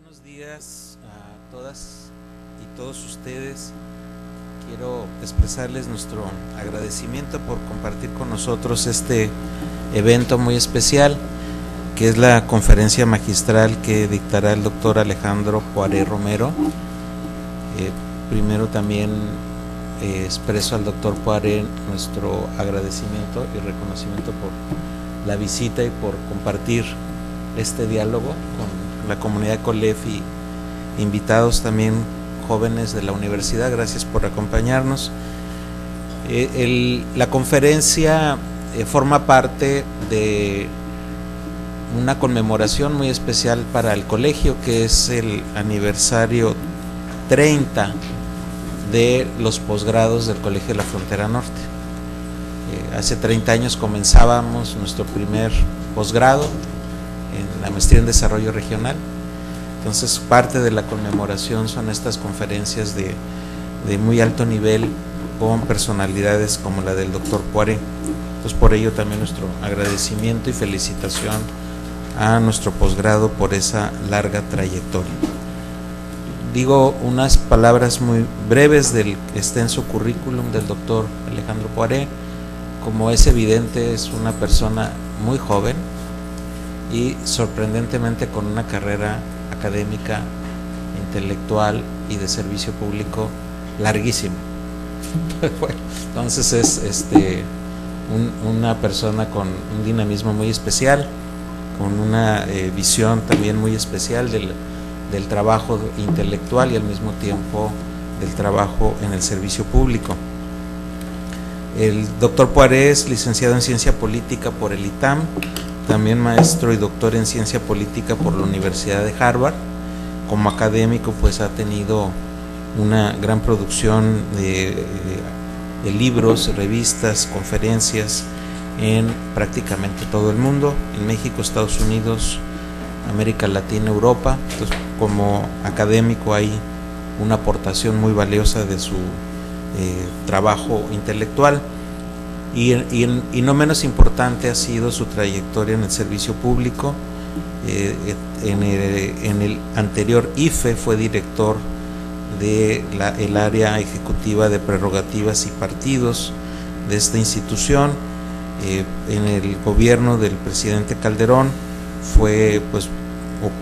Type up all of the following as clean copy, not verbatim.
Buenos días a todas y todos ustedes. Quiero expresarles nuestro agradecimiento por compartir con nosotros este evento muy especial, que es la conferencia magistral que dictará el doctor Alejandro Poiré Romero. Primero también expreso al doctor Poiré nuestro agradecimiento y reconocimiento por la visita y por compartir este diálogo con la comunidad COLEF y invitados también jóvenes de la universidad. Gracias por acompañarnos. La conferencia forma parte de una conmemoración muy especial para el colegio, que es el aniversario 30 de los posgrados del Colegio de la Frontera Norte. Hace 30 años comenzábamos nuestro primer posgrado en la maestría en desarrollo regional. Entonces, parte de la conmemoración son estas conferencias de muy alto nivel con personalidades como la del doctor Poiré. Entonces, por ello también nuestro agradecimiento y felicitación a nuestro posgrado por esa larga trayectoria. Digo unas palabras muy breves del extenso currículum del doctor Alejandro Poiré. Como es evidente, es una persona muy joven y sorprendentemente con una carrera académica, intelectual y de servicio público larguísima. Entonces es una persona con un dinamismo muy especial, con una visión también muy especial del trabajo intelectual y al mismo tiempo del trabajo en el servicio público. El doctor Poiré es licenciado en Ciencia Política por el ITAM, también maestro y doctor en Ciencia Política por la Universidad de Harvard. Como académico, pues ha tenido una gran producción de libros, revistas, conferencias en prácticamente todo el mundo, en México, Estados Unidos, América Latina, Europa. Entonces, como académico hay una aportación muy valiosa de su trabajo intelectual. Y no menos importante ha sido su trayectoria en el servicio público. En el anterior IFE fue director del área ejecutiva de prerrogativas y partidos de esta institución. En el gobierno del presidente Calderón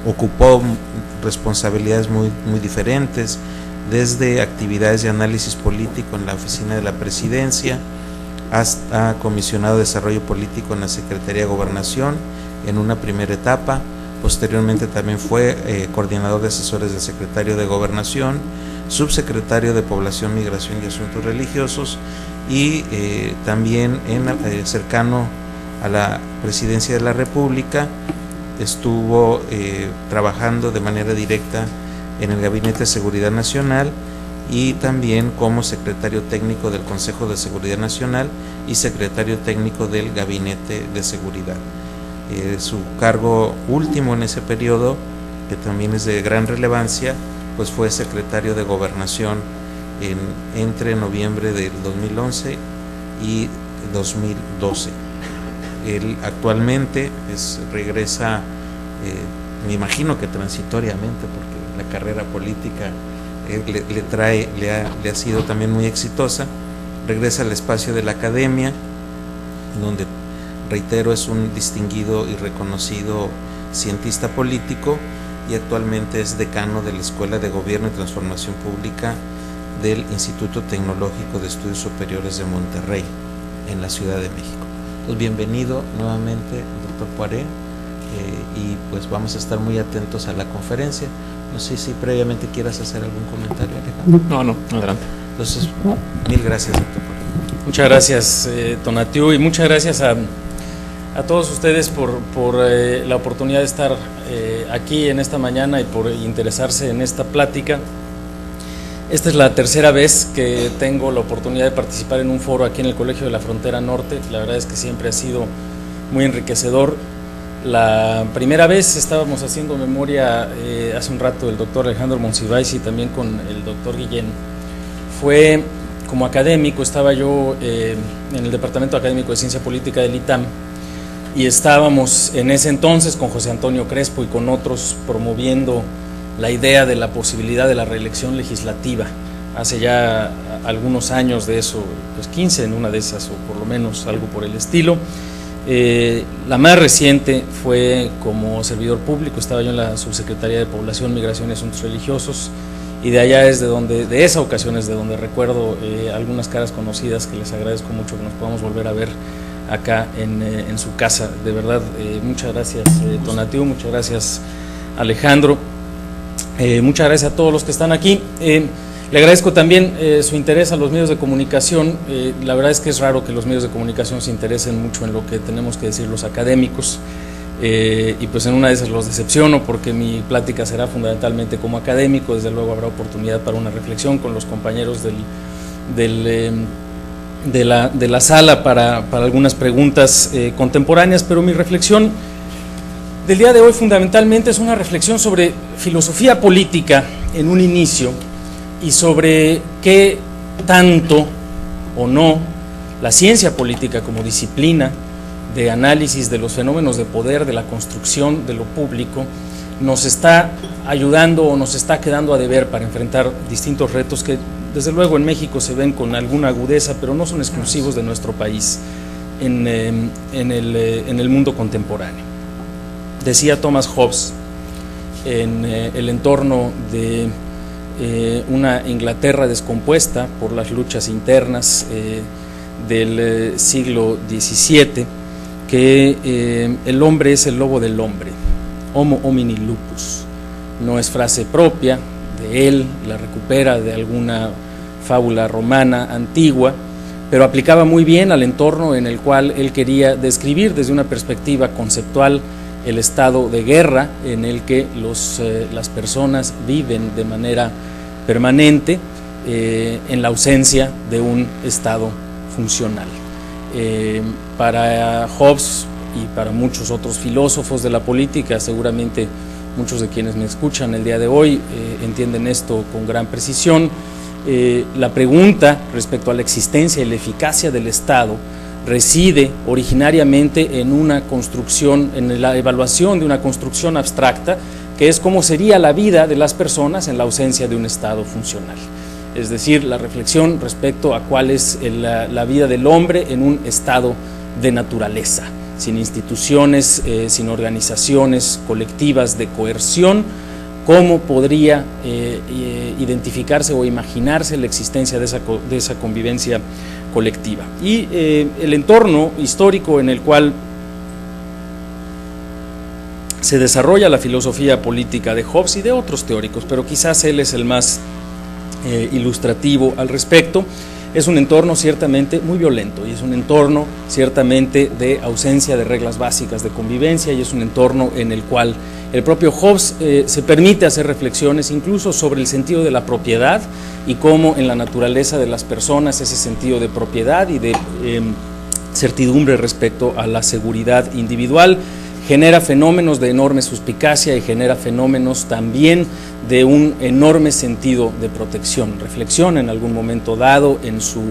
ocupó responsabilidades muy diferentes, desde actividades de análisis político en la oficina de la presidencia hasta comisionado de desarrollo político en la Secretaría de Gobernación en una primera etapa. Posteriormente también fue coordinador de asesores del secretario de Gobernación, subsecretario de Población, Migración y Asuntos Religiosos y también cercano a la presidencia de la República. Estuvo trabajando de manera directa en el Gabinete de Seguridad Nacional y también como secretario técnico del Consejo de Seguridad Nacional y secretario técnico del Gabinete de Seguridad. Su cargo último en ese periodo, que también es de gran relevancia, pues fue secretario de Gobernación entre noviembre del 2011 y 2012. Él actualmente regresa, me imagino que transitoriamente, porque la carrera política le ha sido también muy exitosa. Regresa al espacio de la academia, donde, reitero, es un distinguido y reconocido cientista político y actualmente es decano de la Escuela de Gobierno y Transformación Pública del Instituto Tecnológico de Estudios Superiores de Monterrey, en la Ciudad de México. Pues bienvenido nuevamente, doctor Poiré, y pues vamos a estar muy atentos a la conferencia. No sé si previamente quieras hacer algún comentario, Alejandro. No, adelante. Entonces, mil gracias, doctor Poiré. Muchas gracias, Tonatiu, y muchas gracias a todos ustedes por la oportunidad de estar aquí en esta mañana y por interesarse en esta plática. Esta es la tercera vez que tengo la oportunidad de participar en un foro aquí en el Colegio de la Frontera Norte. La verdad es que siempre ha sido muy enriquecedor. La primera vez estábamos haciendo memoria hace un rato del doctor Alejandro Monsiváis y también con el doctor Guillén. Fue como académico, estaba yo en el Departamento Académico de Ciencia Política del ITAM y estábamos en ese entonces con José Antonio Crespo y con otros promoviendo la idea de la posibilidad de la reelección legislativa. Hace ya algunos años de eso, pues 15 en una de esas, o por lo menos algo por el estilo. La más reciente fue como servidor público, estaba yo en la Subsecretaría de Población, Migración y Asuntos Religiosos, y de allá es de esa ocasión es de donde recuerdo algunas caras conocidas que les agradezco mucho que nos podamos volver a ver acá en su casa. De verdad, muchas gracias Tonatiuh, muchas gracias Alejandro, muchas gracias a todos los que están aquí. Le agradezco también su interés a los medios de comunicación. La verdad es que es raro que los medios de comunicación se interesen mucho en lo que tenemos que decir los académicos, y pues en una de esas los decepciono, porque mi plática será fundamentalmente como académico. Desde luego habrá oportunidad para una reflexión con los compañeros de la sala para algunas preguntas contemporáneas, pero mi reflexión del día de hoy fundamentalmente es una reflexión sobre filosofía política en un inicio, y sobre qué tanto o no la ciencia política como disciplina de análisis de los fenómenos de poder, de la construcción de lo público, nos está ayudando o nos está quedando a deber para enfrentar distintos retos que desde luego en México se ven con alguna agudeza, pero no son exclusivos de nuestro país en el mundo contemporáneo. Decía Thomas Hobbes, en el entorno de una Inglaterra descompuesta por las luchas internas del siglo XVII, que el hombre es el lobo del hombre, homo homini lupus. No es frase propia de él, la recupera de alguna fábula romana antigua, pero aplicaba muy bien al entorno en el cual él quería describir desde una perspectiva conceptual el estado de guerra en el que las personas viven de manera permanente en la ausencia de un estado funcional. Para Hobbes y para muchos otros filósofos de la política, seguramente muchos de quienes me escuchan el día de hoy entienden esto con gran precisión, la pregunta respecto a la existencia y la eficacia del Estado reside originariamente en una construcción, en la evaluación de una construcción abstracta, que es cómo sería la vida de las personas en la ausencia de un Estado funcional. Es decir, la reflexión respecto a cuál es la vida del hombre en un estado de naturaleza, sin instituciones, sin organizaciones colectivas de coerción, cómo podría identificarse o imaginarse la existencia de esa convivencia colectiva. Y el entorno histórico en el cual se desarrolla la filosofía política de Hobbes y de otros teóricos, pero quizás él es el más ilustrativo al respecto, es un entorno ciertamente muy violento, y es un entorno ciertamente de ausencia de reglas básicas de convivencia, y es un entorno en el cual el propio Hobbes se permite hacer reflexiones incluso sobre el sentido de la propiedad y cómo en la naturaleza de las personas ese sentido de propiedad y de certidumbre respecto a la seguridad individual genera fenómenos de enorme suspicacia y genera fenómenos también de un enorme sentido de protección. Reflexiona en algún momento dado en su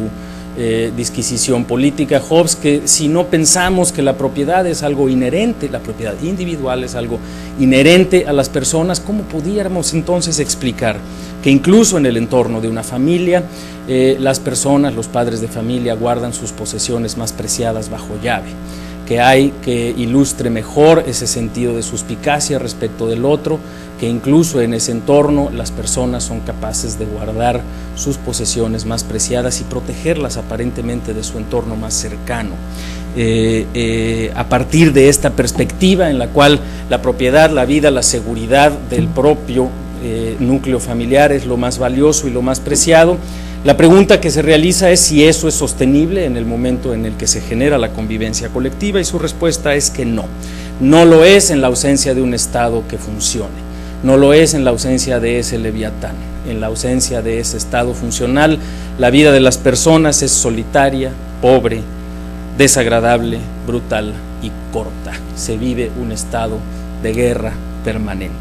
disquisición política Hobbes que si no pensamos que la propiedad es algo inherente, la propiedad individual es algo inherente a las personas, ¿cómo pudiéramos entonces explicar que incluso en el entorno de una familia las personas, los padres de familia guardan sus posesiones más preciadas bajo llave? Que hay que ilustre mejor ese sentido de suspicacia respecto del otro, que incluso en ese entorno las personas son capaces de guardar sus posesiones más preciadas y protegerlas aparentemente de su entorno más cercano. A partir de esta perspectiva en la cual la propiedad, la vida, la seguridad del propio núcleo familiar es lo más valioso y lo más preciado, la pregunta que se realiza es si eso es sostenible en el momento en el que se genera la convivencia colectiva, y su respuesta es que no. No lo es en la ausencia de un Estado que funcione, no lo es en la ausencia de ese leviatán, en la ausencia de ese Estado funcional. La vida de las personas es solitaria, pobre, desagradable, brutal y corta. Se vive un estado de guerra permanente.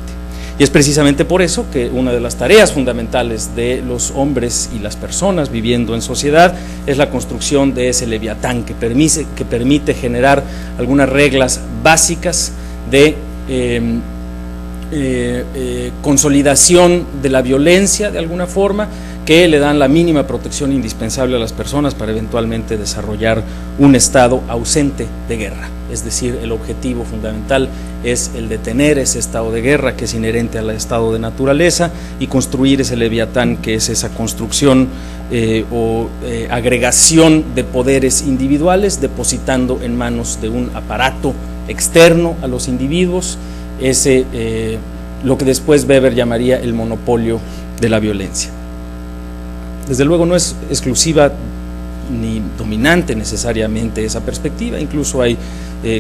Y es precisamente por eso que una de las tareas fundamentales de los hombres y las personas viviendo en sociedad es la construcción de ese leviatán que permite generar algunas reglas básicas de consolidación de la violencia de alguna forma, que le dan la mínima protección indispensable a las personas para eventualmente desarrollar un estado ausente de guerra. Es decir, el objetivo fundamental es el detener ese estado de guerra que es inherente al estado de naturaleza y construir ese leviatán que es esa construcción agregación de poderes individuales depositando en manos de un aparato externo a los individuos lo que después Weber llamaría el monopolio de la violencia. Desde luego no es exclusiva ni dominante necesariamente esa perspectiva, incluso hay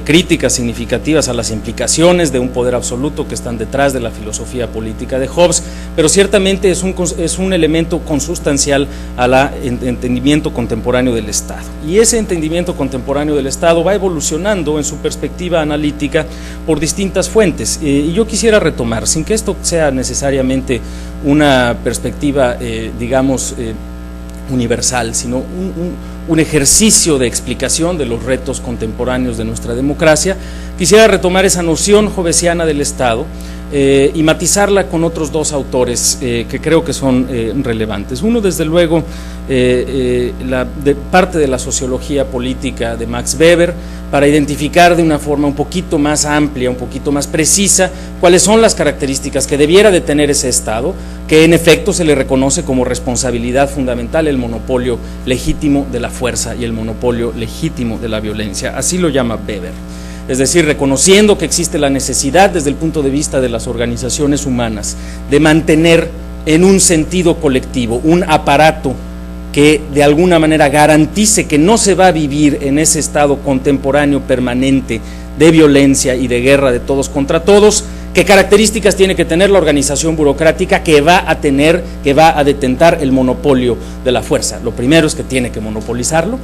críticas significativas a las implicaciones de un poder absoluto que están detrás de la filosofía política de Hobbes, pero ciertamente es un elemento consustancial al entendimiento contemporáneo del Estado. Y ese entendimiento contemporáneo del Estado va evolucionando en su perspectiva analítica por distintas fuentes. Y yo quisiera retomar, sin que esto sea necesariamente una perspectiva, universal, sino un ejercicio de explicación de los retos contemporáneos de nuestra democracia, quisiera retomar esa noción hobbesiana del Estado y matizarla con otros dos autores que creo que son relevantes. Uno, desde luego, parte de la sociología política de Max Weber, para identificar de una forma un poquito más amplia, un poquito más precisa, cuáles son las características que debiera de tener ese Estado, que en efecto se le reconoce como responsabilidad fundamental el monopolio legítimo de la fuerza y el monopolio legítimo de la violencia. Así lo llama Weber. Es decir, reconociendo que existe la necesidad desde el punto de vista de las organizaciones humanas de mantener en un sentido colectivo un aparato que de alguna manera garantice que no se va a vivir en ese estado contemporáneo permanente de violencia y de guerra de todos contra todos. ¿Qué características tiene que tener la organización burocrática que va a detentar el monopolio de la fuerza? Lo primero es que tiene que monopolizarlo,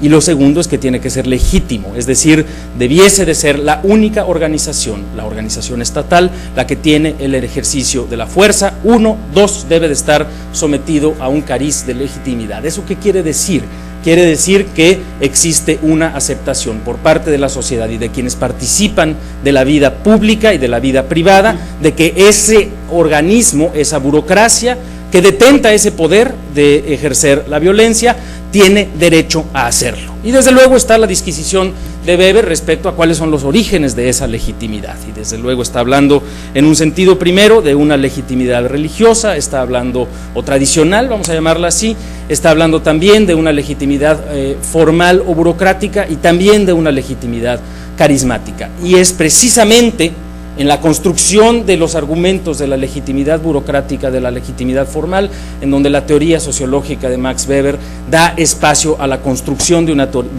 y lo segundo es que tiene que ser legítimo, es decir, debiese de ser la única organización, la organización estatal, la que tiene el ejercicio de la fuerza. Uno, dos, debe de estar sometido a un cariz de legitimidad. ¿Eso qué quiere decir? Quiere decir que existe una aceptación por parte de la sociedad y de quienes participan de la vida pública y de la vida privada, de que ese organismo, esa burocracia que detenta ese poder de ejercer la violencia, tiene derecho a hacerlo. Y desde luego está la disquisición de Weber respecto a cuáles son los orígenes de esa legitimidad, y desde luego está hablando en un sentido primero de una legitimidad religiosa, está hablando, o tradicional, vamos a llamarla así, está hablando también de una legitimidad formal o burocrática, y también de una legitimidad carismática, y es precisamente en la construcción de los argumentos de la legitimidad burocrática, de la legitimidad formal, en donde la teoría sociológica de Max Weber da espacio a la construcción de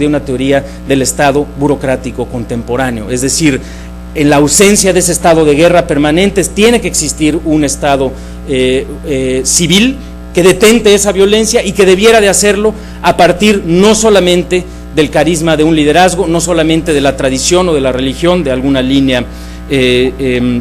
una teoría del Estado burocrático contemporáneo. Es decir, en la ausencia de ese estado de guerra permanente tiene que existir un Estado civil que detente esa violencia, y que debiera de hacerlo a partir no solamente del carisma de un liderazgo, no solamente de la tradición o de la religión de alguna línea de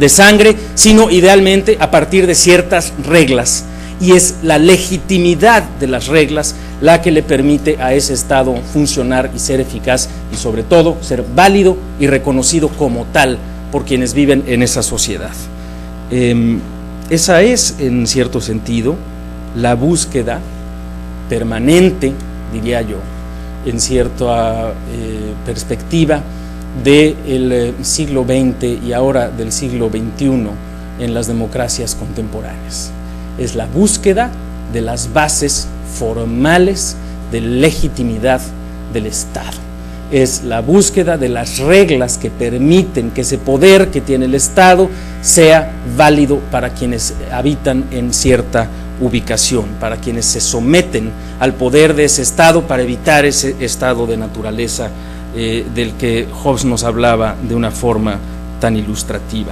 sangre, sino idealmente a partir de ciertas reglas, y es la legitimidad de las reglas la que le permite a ese Estado funcionar y ser eficaz, y sobre todo ser válido y reconocido como tal por quienes viven en esa sociedad. Esa es, en cierto sentido, la búsqueda permanente, diría yo, en cierta perspectiva, del siglo XX y ahora del siglo XXI en las democracias contemporáneas. Es la búsqueda de las bases formales de legitimidad del Estado. Es la búsqueda de las reglas que permiten que ese poder que tiene el Estado sea válido para quienes habitan en cierta ubicación, para quienes se someten al poder de ese Estado para evitar ese estado de naturaleza del que Hobbes nos hablaba de una forma tan ilustrativa.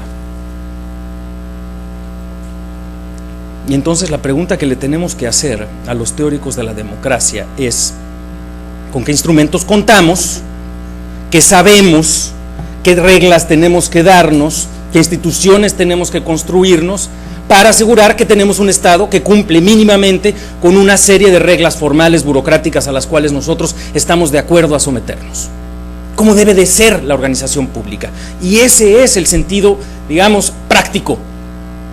Y entonces la pregunta que le tenemos que hacer a los teóricos de la democracia es: ¿con qué instrumentos contamos? ¿Qué sabemos? ¿Qué reglas tenemos que darnos? ¿Qué instituciones tenemos que construirnos para asegurar que tenemos un Estado que cumple mínimamente con una serie de reglas formales burocráticas a las cuales nosotros estamos de acuerdo a someternos? cómo debe de ser la organización pública. Y ese es el sentido, digamos, práctico,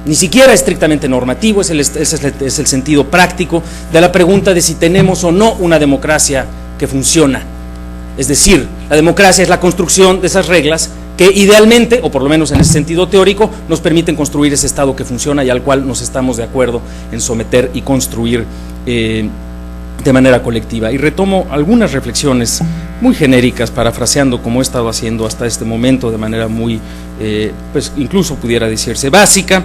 ni siquiera estrictamente normativo, es el sentido práctico de la pregunta de si tenemos o no una democracia que funciona. Es decir, la democracia es la construcción de esas reglas que idealmente, o por lo menos en ese sentido teórico, nos permiten construir ese Estado que funciona y al cual nos estamos de acuerdo en someter y construir de manera colectiva. Y retomo algunas reflexiones muy genéricas, parafraseando como he estado haciendo hasta este momento de manera muy, pues incluso pudiera decirse básica.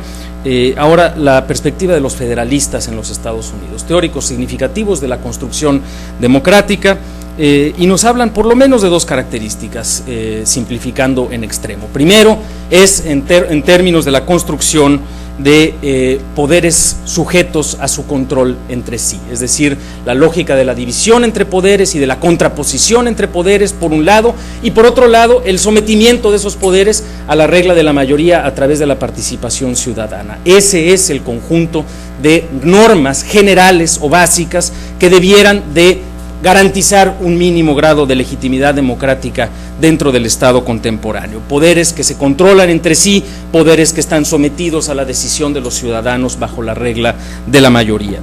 Ahora, la perspectiva de los federalistas en los Estados Unidos, teóricos significativos de la construcción democrática, y nos hablan por lo menos de dos características, simplificando en extremo. Primero es en términos de la construcción de poderes sujetos a su control entre sí, es decir, la lógica de la división entre poderes y de la contraposición entre poderes por un lado, y por otro lado el sometimiento de esos poderes a la regla de la mayoría a través de la participación ciudadana. Ese es el conjunto de normas generales o básicas que debieran de garantizar un mínimo grado de legitimidad democrática dentro del Estado contemporáneo. Poderes que se controlan entre sí, poderes que están sometidos a la decisión de los ciudadanos bajo la regla de la mayoría.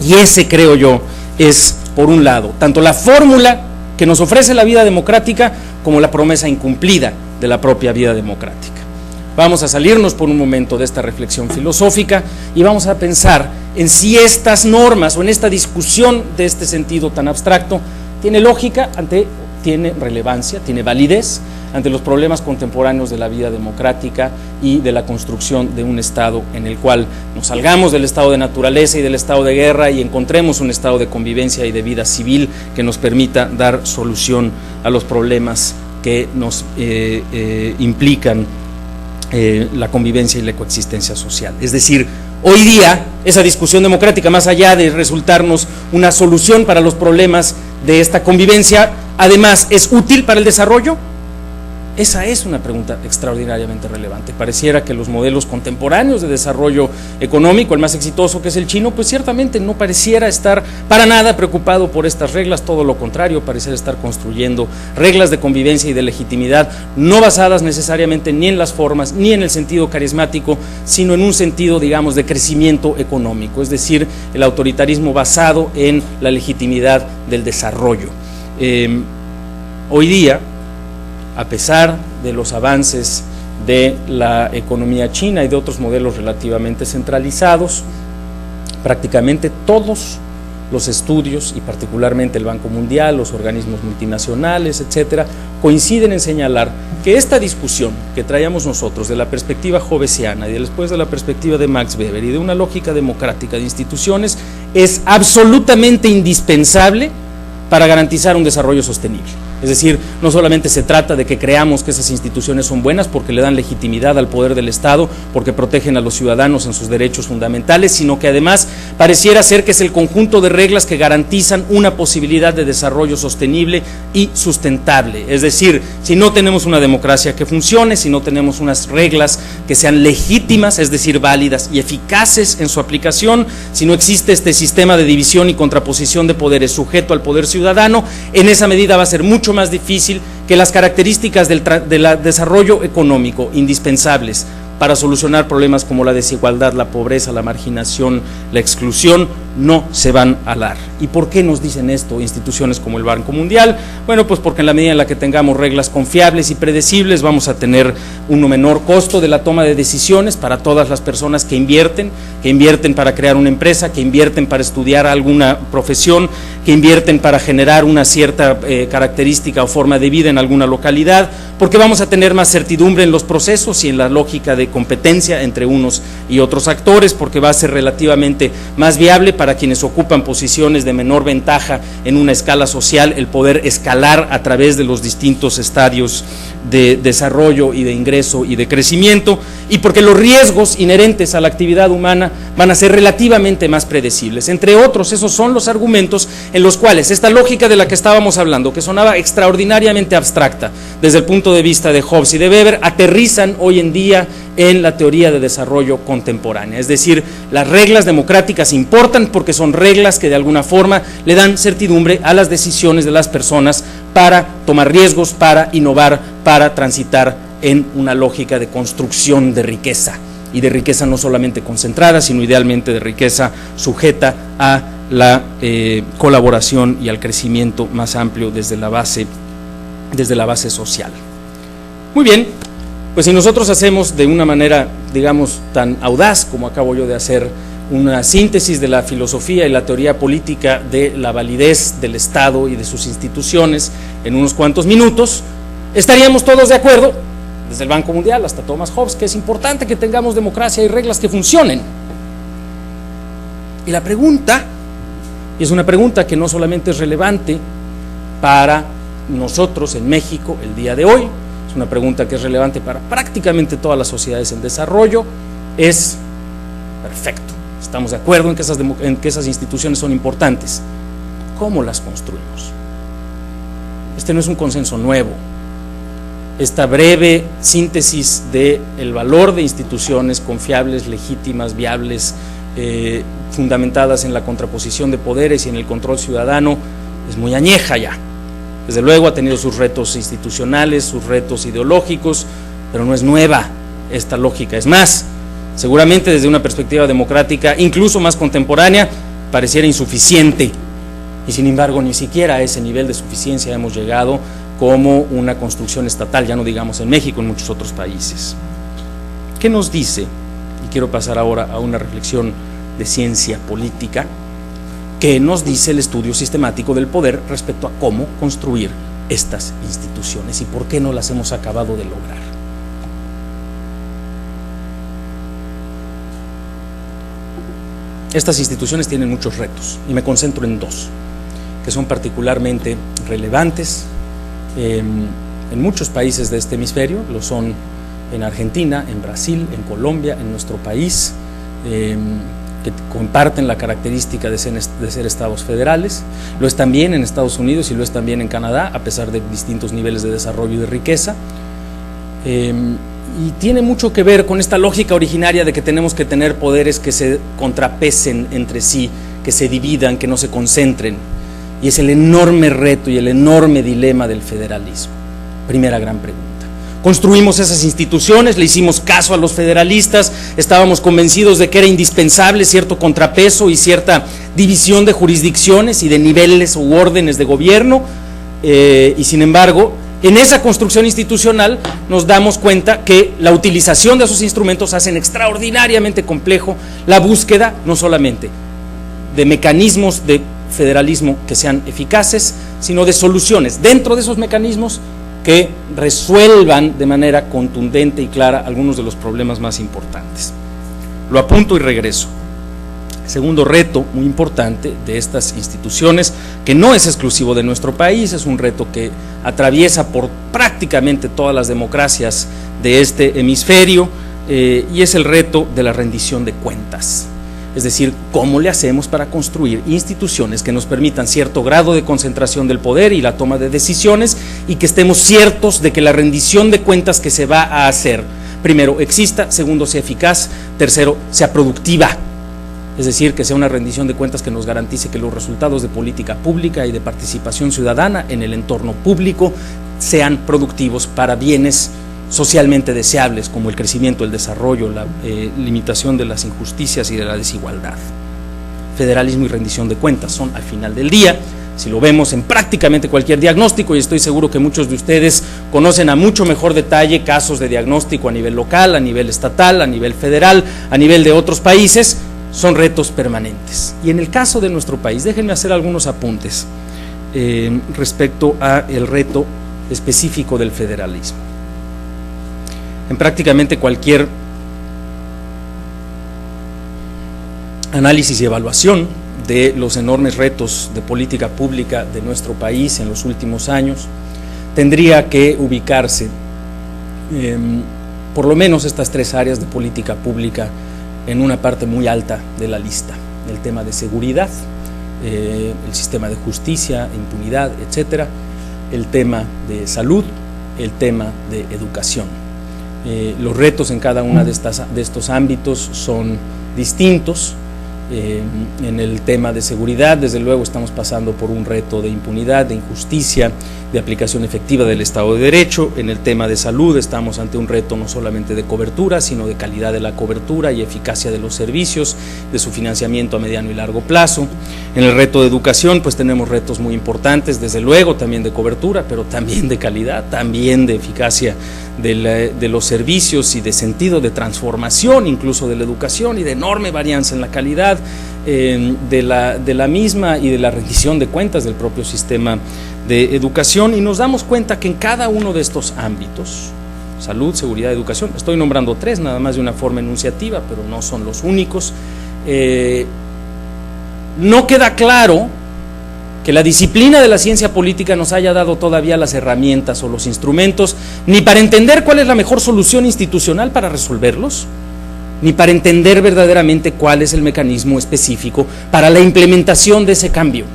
Y ese, creo yo, es, por un lado, tanto la fórmula que nos ofrece la vida democrática como la promesa incumplida de la propia vida democrática. Vamos a salirnos por un momento de esta reflexión filosófica y vamos a pensar en si estas normas o en esta discusión de este sentido tan abstracto tiene lógica, tiene relevancia, tiene validez ante los problemas contemporáneos de la vida democrática y de la construcción de un Estado en el cual nos salgamos del estado de naturaleza y del estado de guerra y encontremos un estado de convivencia y de vida civil que nos permita dar solución a los problemas que nos implican la convivencia y la coexistencia social. Es decir, hoy día esa discusión democrática, más allá de resultarnos una solución para los problemas de esta convivencia, además es útil para el desarrollo. Esa es una pregunta extraordinariamente relevante. Pareciera que los modelos contemporáneos de desarrollo económico, el más exitoso, que es el chino, pues ciertamente no pareciera estar para nada preocupado por estas reglas, todo lo contrario, pareciera estar construyendo reglas de convivencia y de legitimidad no basadas necesariamente ni en las formas ni en el sentido carismático, sino en un sentido, digamos, de crecimiento económico, es decir, el autoritarismo basado en la legitimidad del desarrollo. Hoy día, a pesar de los avances de la economía china y de otros modelos relativamente centralizados, prácticamente todos los estudios, y particularmente el Banco Mundial, los organismos multinacionales, etcétera, coinciden en señalar que esta discusión que traíamos nosotros de la perspectiva hobbesiana y después de la perspectiva de Max Weber y de una lógica democrática de instituciones es absolutamente indispensable para garantizar un desarrollo sostenible. Es decir, no solamente se trata de que creamos que esas instituciones son buenas porque le dan legitimidad al poder del Estado, porque protegen a los ciudadanos en sus derechos fundamentales, sino que además pareciera ser que es el conjunto de reglas que garantizan una posibilidad de desarrollo sostenible y sustentable. Es decir, si no tenemos una democracia que funcione, si no tenemos unas reglas que sean legítimas, es decir, válidas y eficaces en su aplicación, si no existe este sistema de división y contraposición de poderes sujeto al poder ciudadano, en esa medida va a ser mucho más difícil que las características del desarrollo económico indispensables para solucionar problemas como la desigualdad, la pobreza, la marginación, la exclusión, no se van a dar. ¿Y por qué nos dicen esto instituciones como el Banco Mundial? Bueno, pues porque en la medida en la que tengamos reglas confiables y predecibles vamos a tener un menor costo de la toma de decisiones para todas las personas que invierten para crear una empresa, que invierten para estudiar alguna profesión, que invierten para generar una cierta característica o forma de vida en alguna localidad, porque vamos a tener más certidumbre en los procesos y en la lógica de competencia entre unos y otros actores, porque va a ser relativamente más viable para quienes ocupan posiciones de menor ventaja en una escala social el poder escalar a través de los distintos estadios de desarrollo y de ingreso y de crecimiento, y porque los riesgos inherentes a la actividad humana van a ser relativamente más predecibles. Entre otros, esos son los argumentos en los cuales esta lógica de la que estábamos hablando, que sonaba extraordinariamente abstracta desde el punto de vista de Hobbes y de Weber, aterrizan hoy en día en la teoría de desarrollo contemporánea. Es decir, las reglas democráticas importan porque son reglas que de alguna forma le dan certidumbre a las decisiones de las personas para tomar riesgos, para innovar, para transitar en una lógica de construcción de riqueza, y de riqueza no solamente concentrada, sino idealmente de riqueza sujeta a la colaboración y al crecimiento más amplio desde la base social. Muy bien, pues si nosotros hacemos de una manera, digamos, tan audaz como acabo yo de hacer, una síntesis de la filosofía y la teoría política de la validez del Estado y de sus instituciones en unos cuantos minutos, estaríamos todos de acuerdo, desde el Banco Mundial hasta Thomas Hobbes, que es importante que tengamos democracia y reglas que funcionen. Y la pregunta, y es una pregunta que no solamente es relevante para nosotros en México el día de hoy, es una pregunta que es relevante para prácticamente todas las sociedades en desarrollo, es perfecto, estamos de acuerdo en que esas instituciones son importantes. ¿Cómo las construimos? Este no es un consenso nuevo. Esta breve síntesis del valor de instituciones confiables, legítimas, viables, fundamentadas en la contraposición de poderes y en el control ciudadano, es muy añeja ya. Desde luego ha tenido sus retos institucionales, sus retos ideológicos, pero no es nueva esta lógica. Es más, seguramente desde una perspectiva democrática, incluso más contemporánea, pareciera insuficiente, y sin embargo ni siquiera a ese nivel de suficiencia hemos llegado como una construcción estatal, ya no digamos en México, en muchos otros países. ¿Qué nos dice? Y quiero pasar ahora a una reflexión de ciencia política. ¿Qué nos dice el estudio sistemático del poder respecto a cómo construir estas instituciones y por qué no las hemos acabado de lograr? Estas instituciones tienen muchos retos y me concentro en dos, que son particularmente relevantes en muchos países de este hemisferio. Lo son en Argentina, en Brasil, en Colombia, en nuestro país, que comparten la característica de ser estados federales. Lo es también en Estados Unidos y lo es también en Canadá, a pesar de distintos niveles de desarrollo y de riqueza. Y tiene mucho que ver con esta lógica originaria de que tenemos que tener poderes que se contrapesen entre sí, que se dividan, que no se concentren. Y es el enorme reto y el enorme dilema del federalismo. Primera gran pregunta. Construimos esas instituciones, le hicimos caso a los federalistas, estábamos convencidos de que era indispensable cierto contrapeso y cierta división de jurisdicciones y de niveles u órdenes de gobierno, y sin embargo, en esa construcción institucional nos damos cuenta que la utilización de esos instrumentos hacen extraordinariamente complejo la búsqueda no solamente de mecanismos de federalismo que sean eficaces, sino de soluciones dentro de esos mecanismos que resuelvan de manera contundente y clara algunos de los problemas más importantes. Lo apunto y regreso. Segundo reto muy importante de estas instituciones, que no es exclusivo de nuestro país, es un reto que atraviesa por prácticamente todas las democracias de este hemisferio, y es el reto de la rendición de cuentas. Es decir, ¿cómo le hacemos para construir instituciones que nos permitan cierto grado de concentración del poder y la toma de decisiones y que estemos ciertos de que la rendición de cuentas que se va a hacer, primero, exista, segundo, sea eficaz, tercero, sea productiva? Es decir, que sea una rendición de cuentas que nos garantice que los resultados de política pública y de participación ciudadana en el entorno público sean productivos para bienes socialmente deseables como el crecimiento, el desarrollo, la limitación de las injusticias y de la desigualdad. Federalismo y rendición de cuentas son, al final del día, si lo vemos en prácticamente cualquier diagnóstico, y estoy seguro que muchos de ustedes conocen a mucho mejor detalle casos de diagnóstico a nivel local, a nivel estatal, a nivel federal, a nivel de otros países, son retos permanentes. Y en el caso de nuestro país, déjenme hacer algunos apuntes respecto al reto específico del federalismo. En prácticamente cualquier análisis y evaluación de los enormes retos de política pública de nuestro país en los últimos años, tendría que ubicarse por lo menos estas 3 áreas de política pública en una parte muy alta de la lista: el tema de seguridad, el sistema de justicia, impunidad, etcétera, el tema de salud, el tema de educación. Los retos en cada uno de estos ámbitos son distintos. En el tema de seguridad, desde luego, estamos pasando por un reto de impunidad, de injusticia, de aplicación efectiva del Estado de Derecho. En el tema de salud estamos ante un reto no solamente de cobertura, sino de calidad de la cobertura y eficacia de los servicios, de su financiamiento a mediano y largo plazo. En el reto de educación, pues tenemos retos muy importantes, desde luego también de cobertura, pero también de calidad, también de eficacia de los servicios y de sentido de transformación incluso de la educación, y de enorme varianza en la calidad de la misma, y de la rendición de cuentas del propio sistema de educación. Y nos damos cuenta que en cada uno de estos ámbitos, salud, seguridad, educación, estoy nombrando 3 nada más de una forma enunciativa, pero no son los únicos, no queda claro que la disciplina de la ciencia política nos haya dado todavía las herramientas o los instrumentos, ni para entender cuál es la mejor solución institucional para resolverlos, ni para entender verdaderamente cuál es el mecanismo específico para la implementación de ese cambio.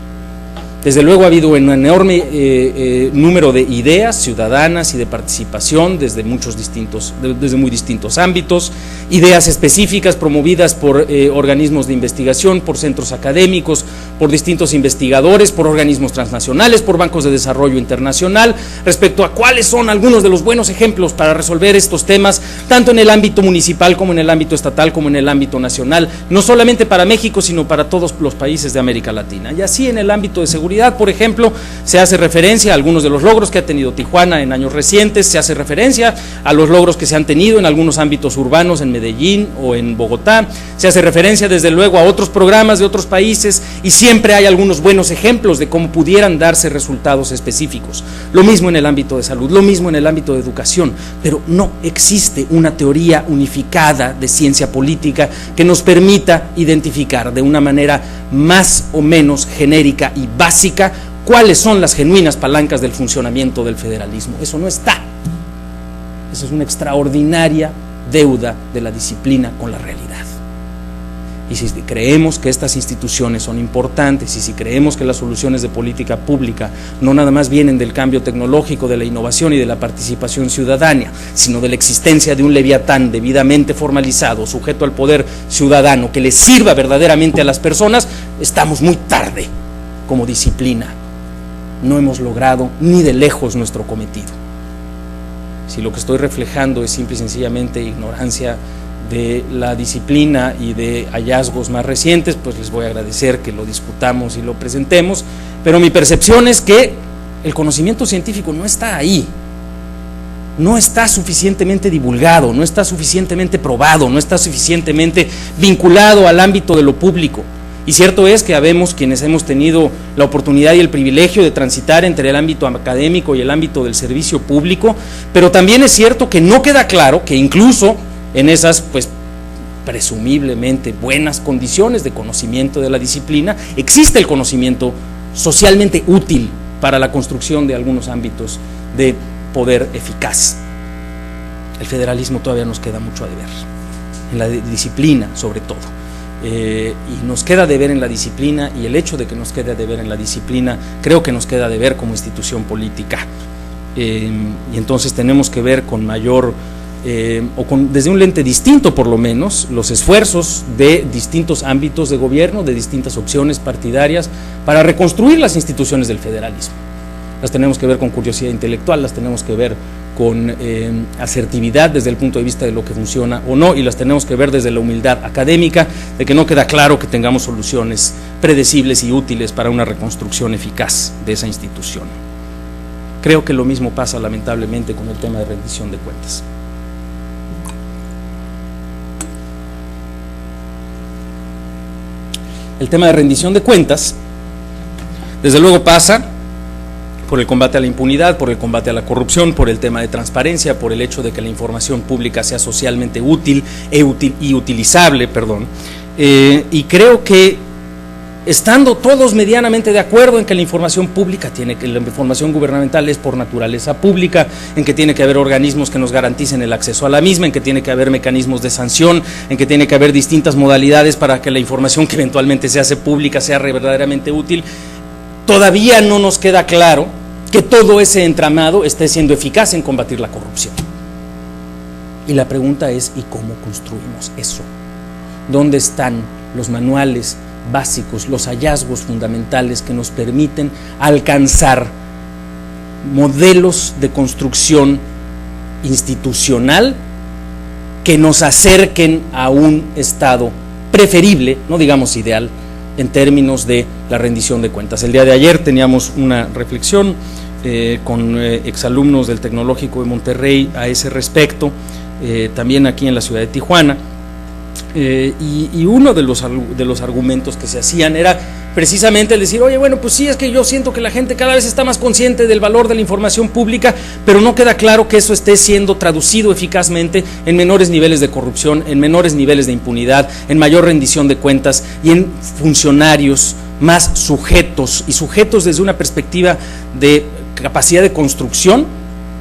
Desde luego ha habido un enorme número de ideas ciudadanas y de participación desde muy distintos ámbitos, ideas específicas promovidas por organismos de investigación, por centros académicos, por distintos investigadores, por organismos transnacionales, por bancos de desarrollo internacional, respecto a cuáles son algunos de los buenos ejemplos para resolver estos temas, tanto en el ámbito municipal como en el ámbito estatal, como en el ámbito nacional, no solamente para México, sino para todos los países de América Latina. Y así en el ámbito de seguridad, por ejemplo, se hace referencia a algunos de los logros que ha tenido Tijuana en años recientes, se hace referencia a los logros que se han tenido en algunos ámbitos urbanos en Medellín o en Bogotá, se hace referencia desde luego a otros programas de otros países, y siempre hay algunos buenos ejemplos de cómo pudieran darse resultados específicos. Lo mismo en el ámbito de salud, lo mismo en el ámbito de educación, pero no existe una teoría unificada de ciencia política que nos permita identificar de una manera más o menos genérica y básica cuáles son las genuinas palancas del funcionamiento del federalismo. Eso no está. Eso es una extraordinaria deuda de la disciplina con la realidad. Y si creemos que estas instituciones son importantes, y si creemos que las soluciones de política pública no nada más vienen del cambio tecnológico, de la innovación y de la participación ciudadana, sino de la existencia de un leviatán debidamente formalizado, sujeto al poder ciudadano, que le sirva verdaderamente a las personas, estamos muy tarde como disciplina. No hemos logrado ni de lejos nuestro cometido. Si lo que estoy reflejando es simple y sencillamente ignorancia de la disciplina y de hallazgos más recientes, pues les voy a agradecer que lo discutamos y lo presentemos, pero mi percepción es que el conocimiento científico no está ahí, no está suficientemente divulgado, no está suficientemente probado, no está suficientemente vinculado al ámbito de lo público. Y cierto es que habemos quienes hemos tenido la oportunidad y el privilegio de transitar entre el ámbito académico y el ámbito del servicio público, pero también es cierto que no queda claro que incluso en esas, pues, presumiblemente buenas condiciones de conocimiento de la disciplina, existe el conocimiento socialmente útil para la construcción de algunos ámbitos de poder eficaz. El federalismo todavía nos queda mucho a deber, en la disciplina sobre todo, y nos queda de ver en la disciplina, y el hecho de que nos quede de ver en la disciplina, creo que nos queda de ver como institución política, y entonces tenemos que ver con mayor desde un lente distinto por lo menos, los esfuerzos de distintos ámbitos de gobierno, de distintas opciones partidarias para reconstruir las instituciones del federalismo. Las tenemos que ver con curiosidad intelectual, las tenemos que ver con asertividad desde el punto de vista de lo que funciona o no, y las tenemos que ver desde la humildad académica de que no queda claro que tengamos soluciones predecibles y útiles para una reconstrucción eficaz de esa institución. Creo que lo mismo pasa lamentablemente con el tema de rendición de cuentas. El tema de rendición de cuentas, desde luego pasa por el combate a la impunidad, por el combate a la corrupción, por el tema de transparencia, por el hecho de que la información pública sea socialmente útil y utilizable, y creo que estando todos medianamente de acuerdo en que la información pública la información gubernamental es por naturaleza pública, en que tiene que haber organismos que nos garanticen el acceso a la misma, en que tiene que haber mecanismos de sanción, en que tiene que haber distintas modalidades para que la información que eventualmente se hace pública sea verdaderamente útil, todavía no nos queda claro que todo ese entramado esté siendo eficaz en combatir la corrupción. Y la pregunta es, ¿y cómo construimos eso? ¿Dónde están los manuales básicos, los hallazgos fundamentales que nos permiten alcanzar modelos de construcción institucional que nos acerquen a un estado preferible, no digamos ideal, en términos de la rendición de cuentas? El día de ayer teníamos una reflexión con exalumnos del Tecnológico de Monterrey a ese respecto, también aquí en la ciudad de Tijuana. Y uno de los argumentos que se hacían era precisamente el decir, oye, bueno, pues sí, es que yo siento que la gente cada vez está más consciente del valor de la información pública, pero no queda claro que eso esté siendo traducido eficazmente en menores niveles de corrupción, en menores niveles de impunidad, en mayor rendición de cuentas y en funcionarios más sujetos, y sujetos desde una perspectiva de capacidad de construcción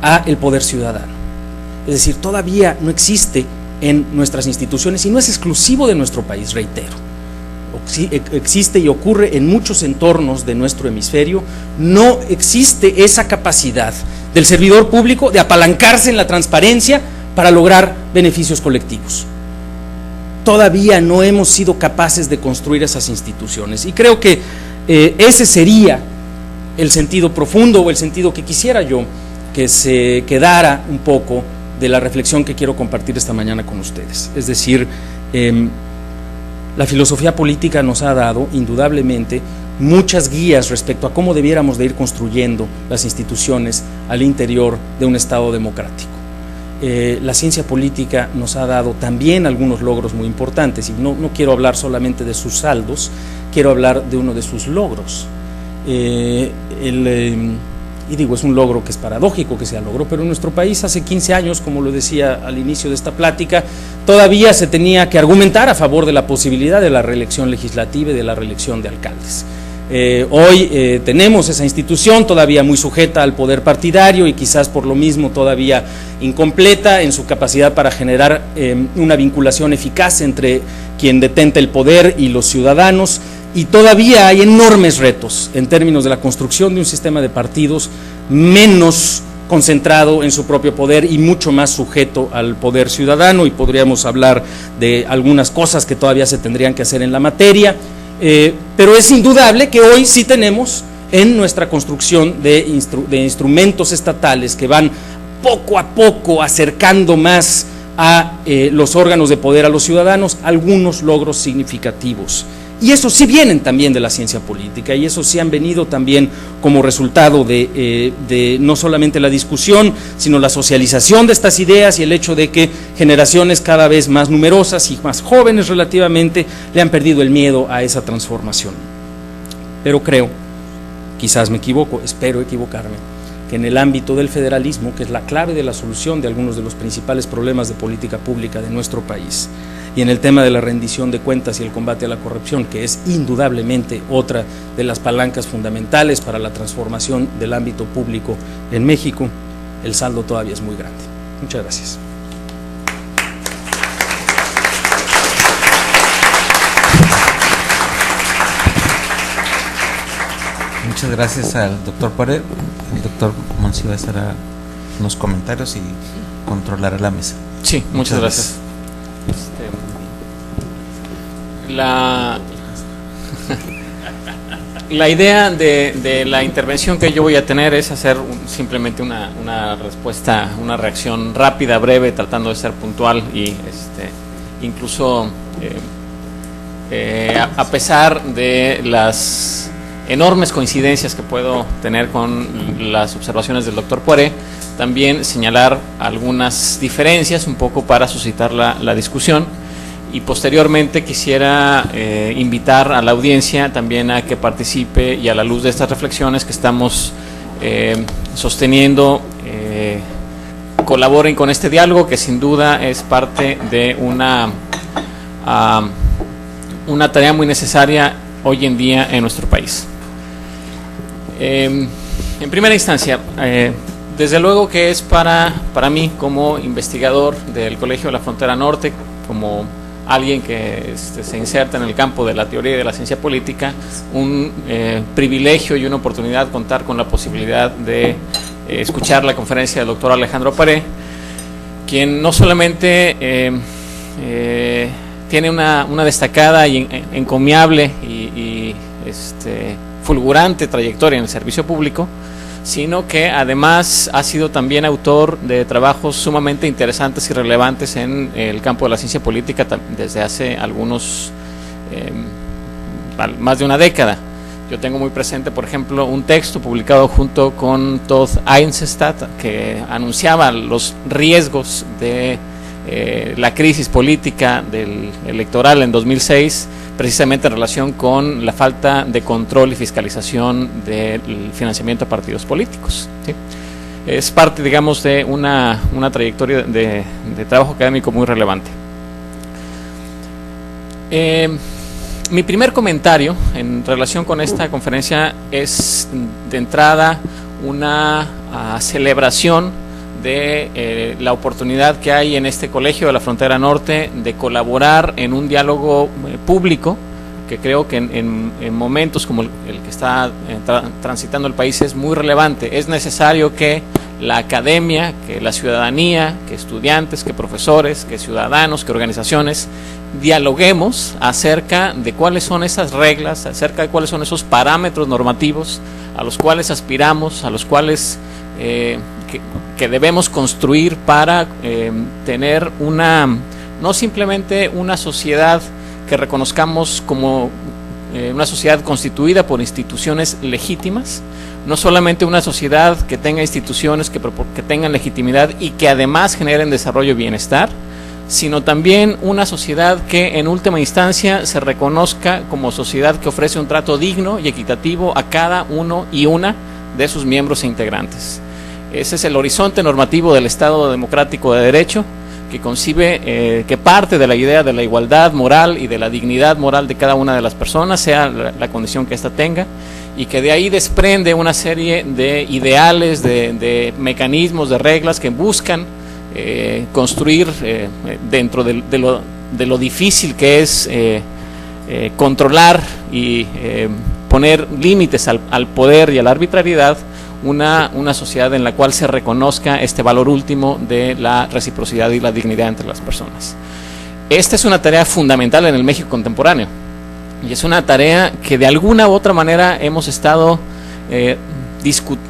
a el poder ciudadano. Es decir, todavía no existe en nuestras instituciones, y no es exclusivo de nuestro país, reitero, existe y ocurre en muchos entornos de nuestro hemisferio. No existe esa capacidad del servidor público de apalancarse en la transparencia para lograr beneficios colectivos. Todavía no hemos sido capaces de construir esas instituciones, y creo que ese sería el sentido profundo, o el sentido que quisiera yo que se quedara un poco de la reflexión que quiero compartir esta mañana con ustedes. Es decir, la filosofía política nos ha dado indudablemente muchas guías respecto a cómo debiéramos de ir construyendo las instituciones al interior de un Estado democrático. La ciencia política nos ha dado también algunos logros muy importantes, y no quiero hablar solamente de sus saldos, quiero hablar de uno de sus logros. Y digo, es un logro que es paradójico que sea logro, pero en nuestro país hace 15 años, como lo decía al inicio de esta plática, todavía se tenía que argumentar a favor de la posibilidad de la reelección legislativa y de la reelección de alcaldes. Hoy tenemos esa institución todavía muy sujeta al poder partidario, y quizás por lo mismo todavía incompleta en su capacidad para generar una vinculación eficaz entre quien detenta el poder y los ciudadanos. Y todavía hay enormes retos en términos de la construcción de un sistema de partidos menos concentrado en su propio poder y mucho más sujeto al poder ciudadano, y podríamos hablar de algunas cosas que todavía se tendrían que hacer en la materia, pero es indudable que hoy sí tenemos en nuestra construcción de instrumentos estatales que van poco a poco acercando más a los órganos de poder a los ciudadanos algunos logros significativos. Y eso sí vienen también de la ciencia política, y eso sí han venido también como resultado de no solamente la discusión, sino la socialización de estas ideas, y el hecho de que generaciones cada vez más numerosas y más jóvenes relativamente le han perdido el miedo a esa transformación. Pero creo, quizás me equivoco, espero equivocarme, que en el ámbito del federalismo, que es la clave de la solución de algunos de los principales problemas de política pública de nuestro país, y en el tema de la rendición de cuentas y el combate a la corrupción, que es indudablemente otra de las palancas fundamentales para la transformación del ámbito público en México, el saldo todavía es muy grande. Muchas gracias. Muchas gracias al doctor Poiré. El doctor Monsiváis hará unos comentarios y controlará la mesa. Sí, muchas gracias. La idea de la intervención que yo voy a tener es hacer simplemente una respuesta, una reacción rápida, breve, tratando de ser puntual, y incluso a pesar de las enormes coincidencias que puedo tener con las observaciones del doctor Poiré, también señalar algunas diferencias un poco para suscitar la discusión. Y posteriormente quisiera invitar a la audiencia también a que participe, y a la luz de estas reflexiones que estamos sosteniendo, colaboren con este diálogo, que sin duda es parte de una tarea muy necesaria hoy en día en nuestro país. En primera instancia, desde luego que es para mí, como investigador del Colegio de la Frontera Norte, como alguien que se inserta en el campo de la teoría y de la ciencia política, un privilegio y una oportunidad contar con la posibilidad de escuchar la conferencia del doctor Alejandro Paré, quien no solamente tiene una destacada y encomiable y fulgurante trayectoria en el servicio público, sino que además ha sido también autor de trabajos sumamente interesantes y relevantes en el campo de la ciencia política desde hace más de una década. Yo tengo muy presente, por ejemplo, un texto publicado junto con Todd Eisenstadt que anunciaba los riesgos de la crisis política electoral en 2006, precisamente en relación con la falta de control y fiscalización del financiamiento a partidos políticos, ¿sí? Es parte, digamos, de una trayectoria de trabajo académico muy relevante. Mi primer comentario en relación con esta conferencia es, de entrada, una celebración de la oportunidad que hay en este Colegio de la Frontera Norte de colaborar en un diálogo público, que creo que en momentos como el que está transitando el país es muy relevante. Es necesario que la academia, que la ciudadanía, que estudiantes, que profesores, que ciudadanos, que organizaciones, dialoguemos acerca de cuáles son esas reglas, acerca de cuáles son esos parámetros normativos a los cuales aspiramos, a los cuales que debemos construir para tener no simplemente una sociedad que reconozcamos como una sociedad constituida por instituciones legítimas, no solamente una sociedad que tenga instituciones que tengan legitimidad y que además generen desarrollo y bienestar, sino también una sociedad que en última instancia se reconozca como sociedad que ofrece un trato digno y equitativo a cada uno y una de sus miembros e integrantes. Ese es el horizonte normativo del Estado democrático de derecho, que concibe que parte de la idea de la igualdad moral y de la dignidad moral de cada una de las personas, sea la condición que ésta tenga, y que de ahí desprende una serie de ideales, de mecanismos, de reglas que buscan construir dentro de lo difícil que es controlar y poner límites al poder y a la arbitrariedad, una sociedad en la cual se reconozca este valor último de la reciprocidad y la dignidad entre las personas. Esta es una tarea fundamental en el México contemporáneo, y es una tarea que de alguna u otra manera hemos estado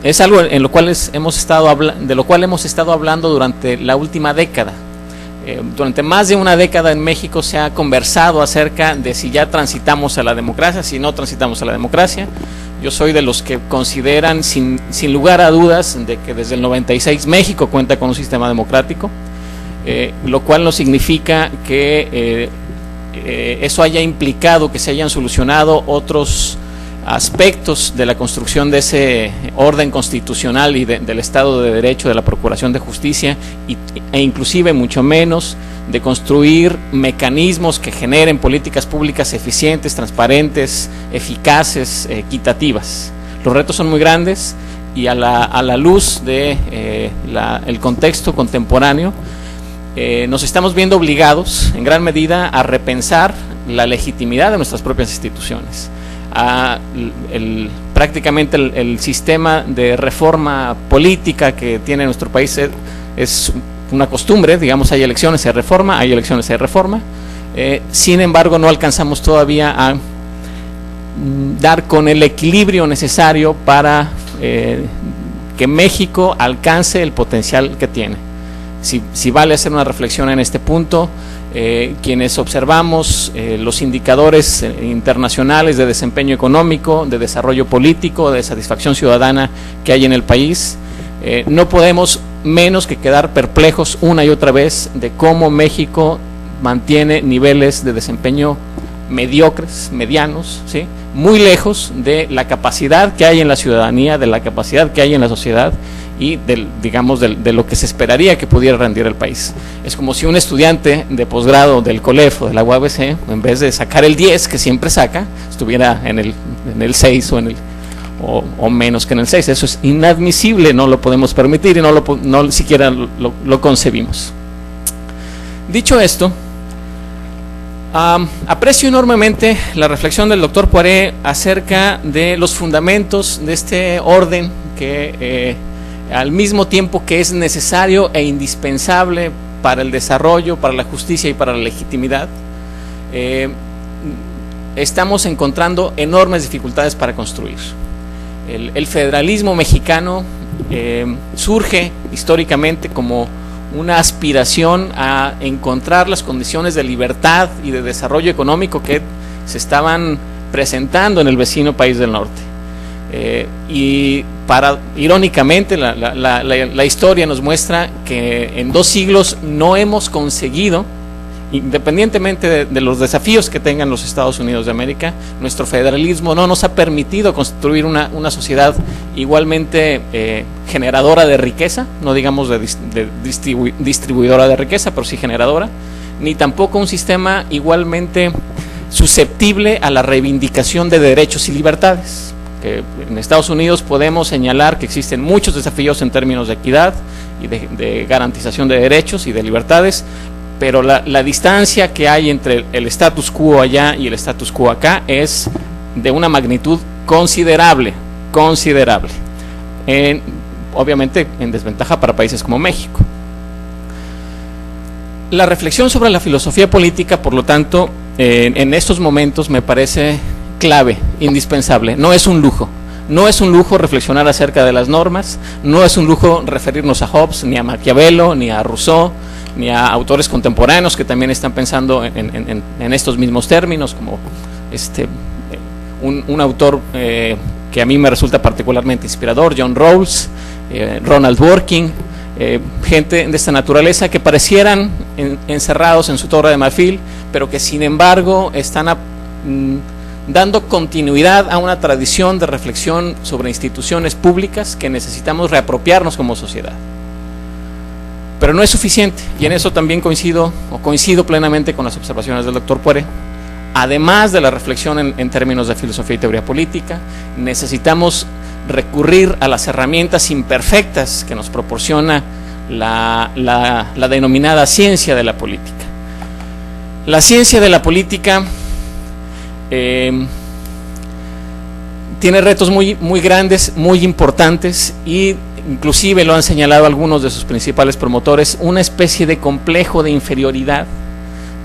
es algo en lo cual de lo cual hemos estado hablando durante la última década. Durante más de una década en México se ha conversado acerca de si ya transitamos a la democracia, si no transitamos a la democracia. Yo soy de los que consideran sin lugar a dudas de que desde el 96 México cuenta con un sistema democrático, lo cual no significa que eso haya implicado que se hayan solucionado otros aspectos de la construcción de ese orden constitucional y del Estado de Derecho, de la Procuración de Justicia, e inclusive mucho menos de construir mecanismos que generen políticas públicas eficientes, transparentes, eficaces, equitativas. Los retos son muy grandes, y a la luz de el contexto contemporáneo, nos estamos viendo obligados en gran medida a repensar la legitimidad de nuestras propias instituciones. Prácticamente el sistema de reforma política que tiene nuestro país es una costumbre, digamos, hay elecciones, hay reforma, hay elecciones, hay reforma. Sin embargo, no alcanzamos todavía a dar con el equilibrio necesario para que México alcance el potencial que tiene. Si vale hacer una reflexión en este punto, quienes observamos los indicadores internacionales de desempeño económico, de desarrollo político, de satisfacción ciudadana que hay en el país, no podemos menos que quedar perplejos una y otra vez de cómo México mantiene niveles de desempeño mediocres, medianos, ¿sí? Muy lejos de la capacidad que hay en la ciudadanía, de la capacidad que hay en la sociedad y de lo que se esperaría que pudiera rendir el país. Es como si un estudiante de posgrado del COLEF o de la UABC, en vez de sacar el 10 que siempre saca, estuviera en el 6 o menos que en el 6. Eso es inadmisible, no lo podemos permitir y no siquiera lo concebimos. Dicho esto, aprecio enormemente la reflexión del doctor Poiré acerca de los fundamentos de este orden que al mismo tiempo que es necesario e indispensable para el desarrollo, para la justicia y para la legitimidad, estamos encontrando enormes dificultades para construir. El federalismo mexicano surge históricamente como una aspiración a encontrar las condiciones de libertad y de desarrollo económico que se estaban presentando en el vecino país del norte. Irónicamente, la historia nos muestra que en 2 siglos no hemos conseguido, independientemente de los desafíos que tengan los Estados Unidos de América, nuestro federalismo no nos ha permitido construir una sociedad igualmente generadora de riqueza, no digamos de distribuidora de riqueza, pero sí generadora, ni tampoco un sistema igualmente susceptible a la reivindicación de derechos y libertades. Que en Estados Unidos podemos señalar que existen muchos desafíos en términos de equidad y de garantización de derechos y de libertades, pero la distancia que hay entre el status quo allá y el status quo acá es de una magnitud considerable, obviamente en desventaja para países como México. La reflexión sobre la filosofía política, por lo tanto, en estos momentos me parece clave, indispensable. No es un lujo reflexionar acerca de las normas, no es un lujo referirnos a Hobbes, ni a Maquiavelo, ni a Rousseau, ni a autores contemporáneos que también están pensando en estos mismos términos, como un autor que a mí me resulta particularmente inspirador, John Rawls, Ronald Dworkin, gente de esta naturaleza que parecieran encerrados en su torre de marfil, pero que sin embargo están dando continuidad a una tradición de reflexión sobre instituciones públicas que necesitamos reapropiarnos como sociedad. Pero no es suficiente, y en eso también coincido plenamente con las observaciones del doctor Poiré. Además de la reflexión en términos de filosofía y teoría política, necesitamos recurrir a las herramientas imperfectas que nos proporciona la denominada ciencia de la política. La ciencia de la política tiene retos muy grandes, muy importantes, y inclusive lo han señalado algunos de sus principales promotores, una especie de complejo de inferioridad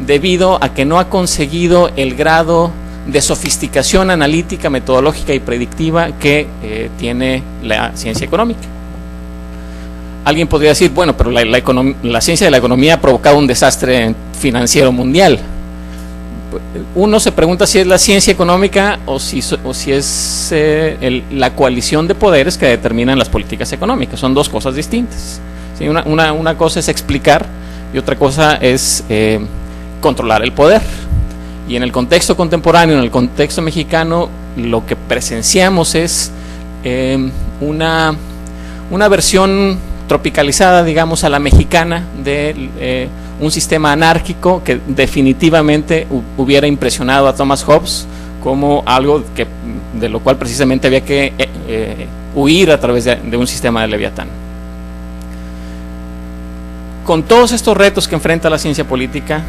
debido a que no ha conseguido el grado de sofisticación analítica, metodológica y predictiva que tiene la ciencia económica. Alguien podría decir, bueno, pero la ciencia de la economía ha provocado un desastre financiero mundial. Uno se pregunta si es la ciencia económica o si es la coalición de poderes que determinan las políticas económicas. Son 2 cosas distintas, ¿sí? Una cosa es explicar y otra cosa es controlar el poder. Y en el contexto contemporáneo, en el contexto mexicano, lo que presenciamos es una versión tropicalizada, digamos, a la mexicana de un sistema anárquico que definitivamente hubiera impresionado a Thomas Hobbes como algo de lo cual precisamente había que huir a través de un sistema de Leviatán. Con todos estos retos que enfrenta la ciencia política,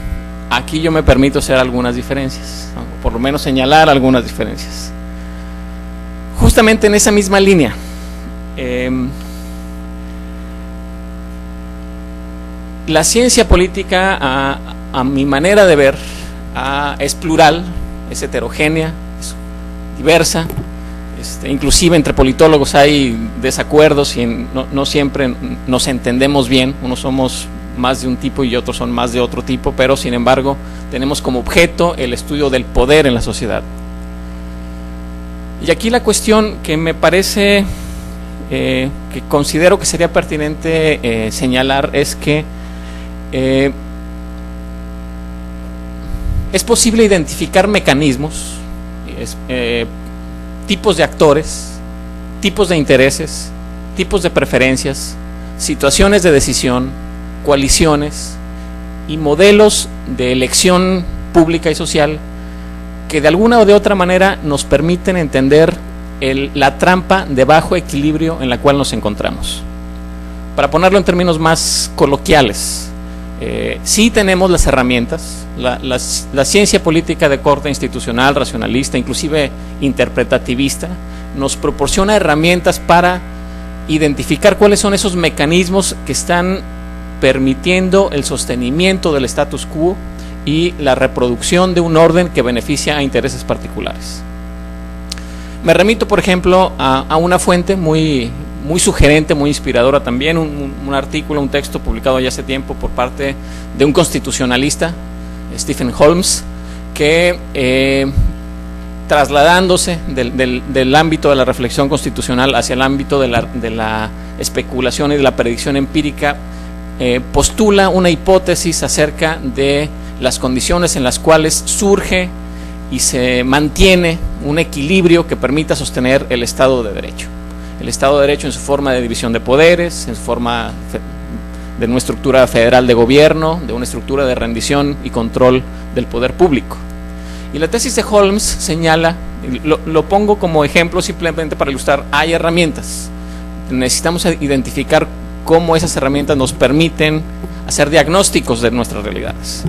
aquí yo me permito hacer algunas diferencias, ¿no? Por lo menos señalar algunas diferencias. Justamente en esa misma línea, la ciencia política, a mi manera de ver, es plural, es heterogénea, es diversa, inclusive entre politólogos hay desacuerdos y no siempre nos entendemos bien. Unos somos más de un tipo y otros son más de otro tipo, pero sin embargo tenemos como objeto el estudio del poder en la sociedad. Y aquí la cuestión que me parece, que considero que sería pertinente señalar, es que es posible identificar mecanismos, tipos de actores, tipos de intereses, tipos de preferencias, situaciones de decisión, coaliciones y modelos de elección pública y social que de alguna o de otra manera nos permiten entender la trampa de bajo equilibrio en la cual nos encontramos. Para ponerlo en términos más coloquiales, sí tenemos las herramientas, la ciencia política de corte institucional, racionalista, inclusive interpretativista, nos proporciona herramientas para identificar cuáles son esos mecanismos que están permitiendo el sostenimiento del status quo y la reproducción de un orden que beneficia a intereses particulares. Me remito, por ejemplo, a una fuente muy sugerente, muy inspiradora también, un artículo, un texto publicado ya hace tiempo por parte de un constitucionalista, Stephen Holmes, que trasladándose del ámbito de la reflexión constitucional hacia el ámbito de la especulación y de la predicción empírica, postula una hipótesis acerca de las condiciones en las cuales surge y se mantiene un equilibrio que permita sostener el Estado de Derecho. El Estado de Derecho en su forma de división de poderes, en su forma de una estructura federal de gobierno, de una estructura de rendición y control del poder público. Y la tesis de Holmes señala, lo pongo como ejemplo simplemente para ilustrar, hay herramientas. Necesitamos identificar cómo esas herramientas nos permiten hacer diagnósticos de nuestras realidades.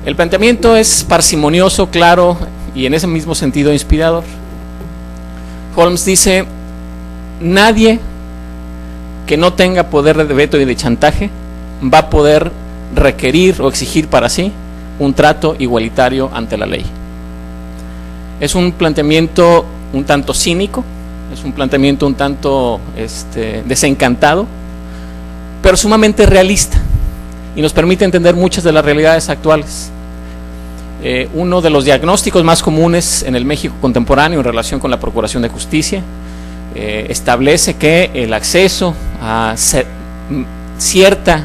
El planteamiento es parsimonioso, claro y en ese mismo sentido inspirador. Holmes dice: nadie que no tenga poder de veto y de chantaje va a poder requerir o exigir para sí un trato igualitario ante la ley. Es un planteamiento un tanto cínico, es un planteamiento un tanto desencantado, pero sumamente realista y nos permite entender muchas de las realidades actuales. Uno de los diagnósticos más comunes en el México contemporáneo en relación con la Procuración de Justicia establece que el acceso a cierta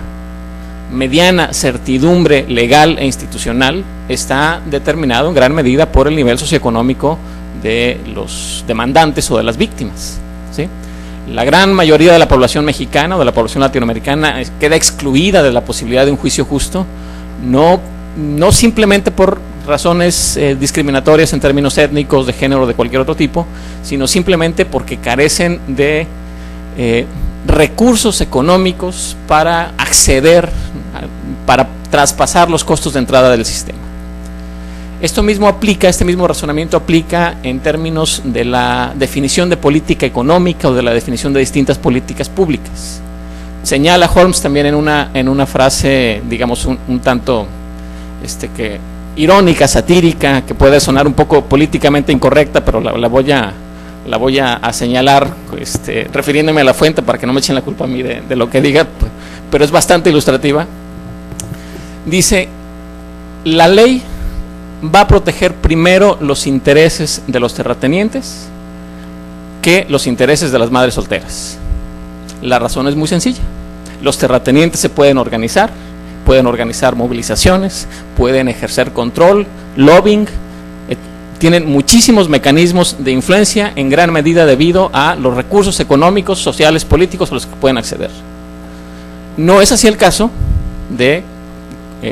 mediana certidumbre legal e institucional está determinado en gran medida por el nivel socioeconómico de los demandantes o de las víctimas, ¿sí? La gran mayoría de la población mexicana o de la población latinoamericana queda excluida de la posibilidad de un juicio justo, no simplemente por razones discriminatorias en términos étnicos, de género o de cualquier otro tipo, sino simplemente porque carecen de recursos económicos para acceder, para traspasar los costos de entrada del sistema. Este mismo razonamiento aplica en términos de la definición de política económica o de la definición de distintas políticas públicas. Señala Holmes también en una frase, digamos, un tanto que irónica, satírica, que puede sonar un poco políticamente incorrecta, pero la voy a señalar refiriéndome a la fuente para que no me echen la culpa a mí de lo que diga, pero es bastante ilustrativa. Dice: la ley va a proteger primero los intereses de los terratenientes que los intereses de las madres solteras. La razón es muy sencilla: los terratenientes se pueden organizar movilizaciones, pueden ejercer control, lobbying, tienen muchísimos mecanismos de influencia en gran medida debido a los recursos económicos, sociales, políticos a los que pueden acceder. No es así el caso de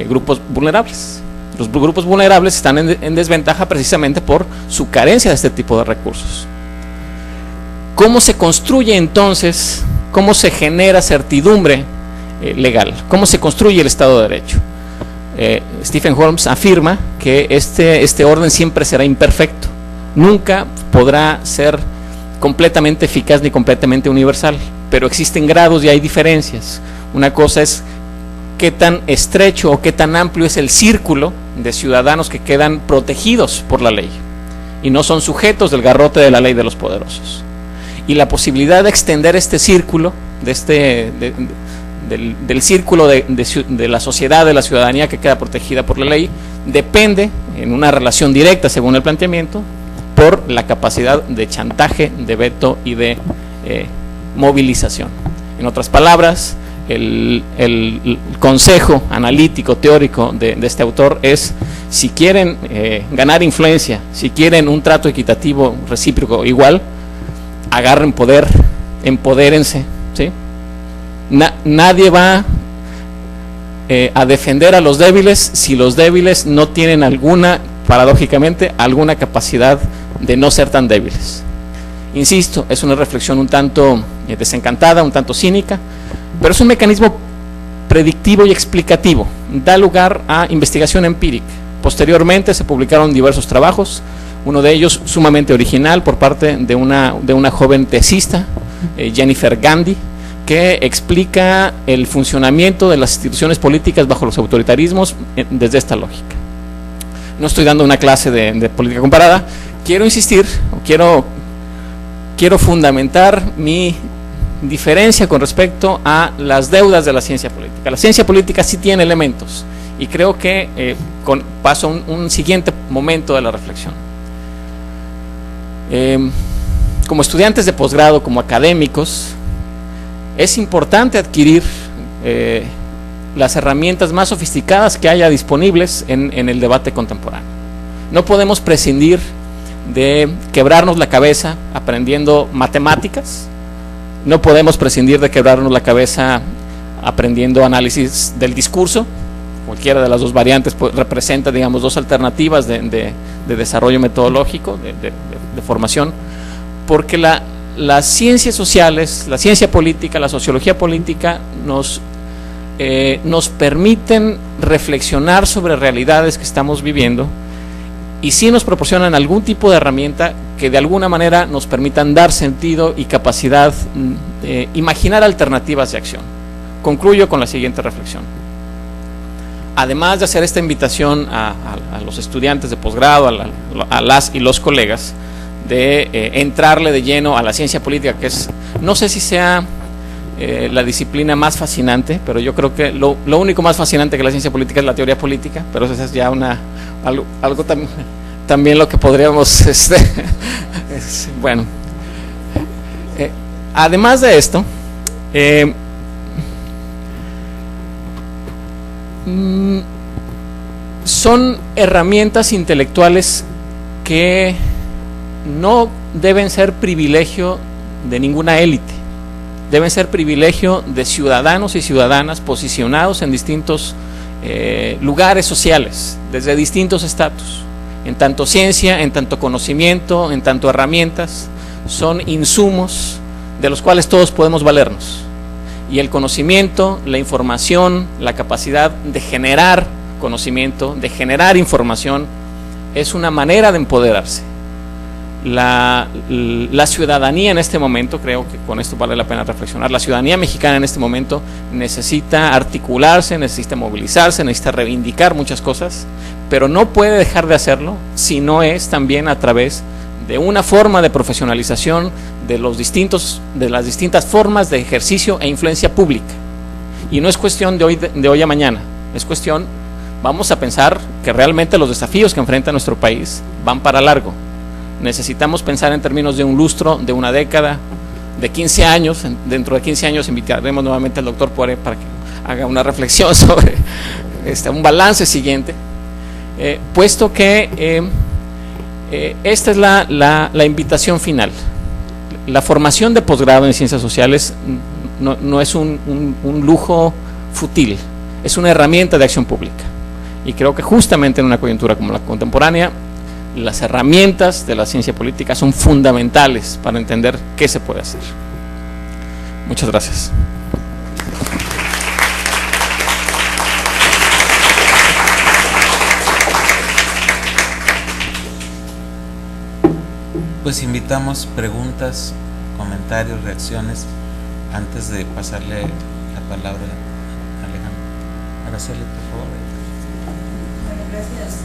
grupos vulnerables. Los grupos vulnerables están en desventaja precisamente por su carencia de este tipo de recursos. ¿Cómo se construye entonces, cómo se genera certidumbre legal? ¿Cómo se construye el Estado de Derecho? Stephen Holmes afirma que este orden siempre será imperfecto, nunca podrá ser completamente eficaz ni completamente universal, pero existen grados y hay diferencias. Una cosa es qué tan estrecho o qué tan amplio es el círculo de ciudadanos que quedan protegidos por la ley y no son sujetos del garrote de la ley de los poderosos. Y la posibilidad de extender este círculo, del círculo de la sociedad, de la ciudadanía que queda protegida por la ley, depende en una relación directa, según el planteamiento, por la capacidad de chantaje, de veto y de movilización. En otras palabras, el consejo analítico, teórico de este autor es: Si quieren ganar influencia, si quieren un trato equitativo, recíproco, igual, agarren poder, empodérense, ¿sí? Nadie va a defender a los débiles si los débiles no tienen paradójicamente, alguna capacidad de no ser tan débiles. Insisto, es una reflexión un tanto desencantada, un tanto cínica, pero es un mecanismo predictivo y explicativo, da lugar a investigación empírica. Posteriormente se publicaron diversos trabajos, uno de ellos sumamente original por parte de una joven tesista, Jennifer Gandhi, que explica el funcionamiento de las instituciones políticas bajo los autoritarismos desde esta lógica. No estoy dando una clase de política comparada, quiero insistir, quiero fundamentar mi diferencia con respecto a las deudas de la ciencia política. La ciencia política sí tiene elementos, y creo que paso a un siguiente momento de la reflexión. Como estudiantes de posgrado, como académicos, es importante adquirir las herramientas más sofisticadas que haya disponibles en el debate contemporáneo. No podemos prescindir de quebrarnos la cabeza aprendiendo matemáticas, no podemos prescindir de quebrarnos la cabeza aprendiendo análisis del discurso. Cualquiera de las dos variantes representa, digamos, dos alternativas de desarrollo metodológico, de formación, porque las ciencias sociales, la ciencia política, la sociología política nos permiten reflexionar sobre realidades que estamos viviendo, y sí nos proporcionan algún tipo de herramienta que de alguna manera nos permitan dar sentido y capacidad de imaginar alternativas de acción. Concluyo con la siguiente reflexión. Además de hacer esta invitación a los estudiantes de posgrado, a las y los colegas, de entrarle de lleno a la ciencia política, que es, no sé si sea la disciplina más fascinante, pero yo creo que lo único más fascinante que la ciencia política es la teoría política, pero eso es ya algo también lo que podríamos bueno, además de esto, son herramientas intelectuales que no deben ser privilegio de ninguna élite, deben ser privilegio de ciudadanos y ciudadanas posicionados en distintos lugares sociales, desde distintos estatus. En tanto ciencia, en tanto conocimiento, en tanto herramientas, son insumos de los cuales todos podemos valernos. Y el conocimiento, la información, la capacidad de generar conocimiento, de generar información, es una manera de empoderarse. La ciudadanía en este momento, creo que con esto vale la pena reflexionar, la ciudadanía mexicana en este momento necesita articularse, necesita movilizarse, necesita reivindicar muchas cosas, pero no puede dejar de hacerlo si no es también a través de una forma de profesionalización de las distintas formas de ejercicio e influencia pública. Y no es cuestión de hoy a mañana, es cuestión, vamos a pensar que realmente los desafíos que enfrenta nuestro país van para largo. Necesitamos pensar en términos de un lustro, de una década, de 15 años. Dentro de 15 años invitaremos nuevamente al doctor Poiré para que haga una reflexión sobre un balance siguiente, puesto que esta es la invitación final. La formación de posgrado en ciencias sociales no es un lujo fútil, es una herramienta de acción pública, y creo que justamente en una coyuntura como la contemporánea, las herramientas de la ciencia política son fundamentales para entender qué se puede hacer. Muchas gracias. Pues invitamos preguntas, comentarios, reacciones, antes de pasarle la palabra a Alejandro. Araceli, por favor.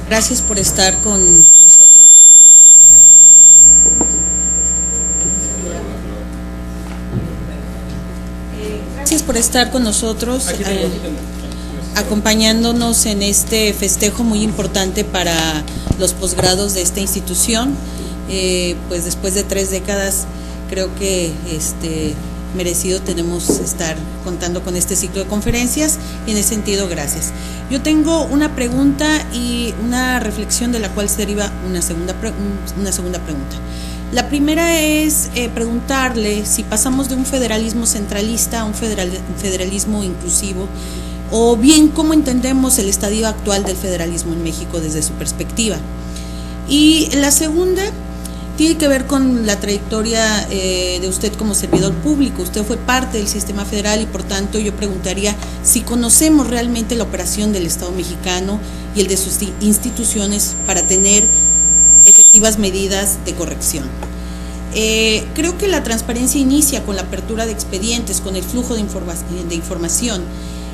Gracias por estar con nosotros. Gracias por estar con nosotros, acompañándonos en este festejo muy importante para los posgrados de esta institución. Pues después de 3 décadas creo que merecido tenemos estar contando con este ciclo de conferencias y en ese sentido gracias. Yo tengo una pregunta y una reflexión de la cual se deriva una segunda pregunta. La primera es preguntarle si pasamos de un federalismo centralista a un federalismo inclusivo, o bien cómo entendemos el estadio actual del federalismo en México desde su perspectiva. Y la segunda tiene que ver con la trayectoria de usted como servidor público. Usted fue parte del sistema federal y por tanto yo preguntaría si conocemos realmente la operación del Estado mexicano y el de sus instituciones para tener efectivas medidas de corrección. Creo que la transparencia inicia con la apertura de expedientes, con el flujo de información,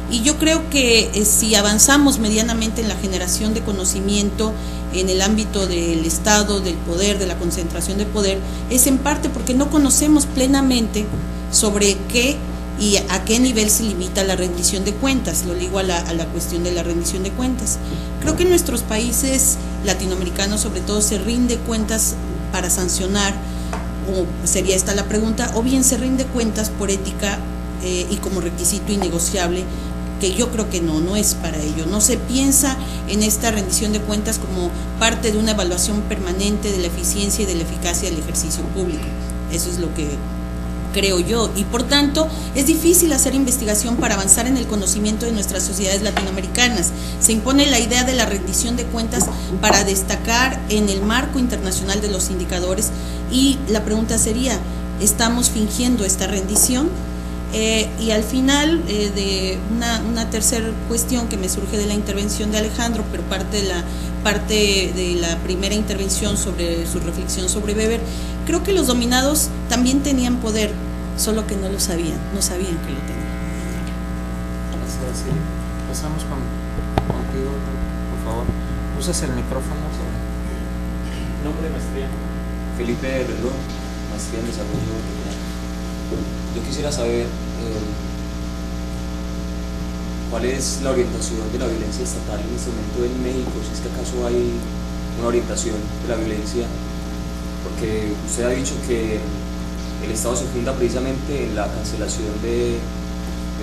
y yo creo que si avanzamos medianamente en la generación de conocimiento en el ámbito del Estado, del poder, de la concentración de poder, es en parte porque no conocemos plenamente sobre qué y a qué nivel se limita la rendición de cuentas. Lo ligo a la cuestión de la rendición de cuentas. Creo que en nuestros países latinoamericanos sobre todo se rinde cuentas para sancionar, o sería esta la pregunta, o bien se rinde cuentas por ética y como requisito innegociable, que yo creo que no es para ello. No se piensa en esta rendición de cuentas como parte de una evaluación permanente de la eficiencia y de la eficacia del ejercicio público. Eso es lo que creo yo, y por tanto es difícil hacer investigación para avanzar en el conocimiento de nuestras sociedades latinoamericanas. Se impone la idea de la rendición de cuentas para destacar en el marco internacional de los indicadores, y la pregunta sería, ¿estamos fingiendo esta rendición? Y al final de una tercera cuestión que me surge de la intervención de Alejandro, pero parte de la primera intervención sobre su reflexión sobre Weber, creo que los dominados también tenían poder, solo que no lo sabían, no sabían que lo tenían. Gracias, sí. Pasamos contigo, por favor. ¿Usas el micrófono? Nombre de maestría. Felipe Rendón, maestría en desarrollo regional. Yo quisiera saber cuál es la orientación de la violencia estatal en este momento en México, si es que acaso hay una orientación de la violencia, porque usted ha dicho que el Estado se funda precisamente en la cancelación de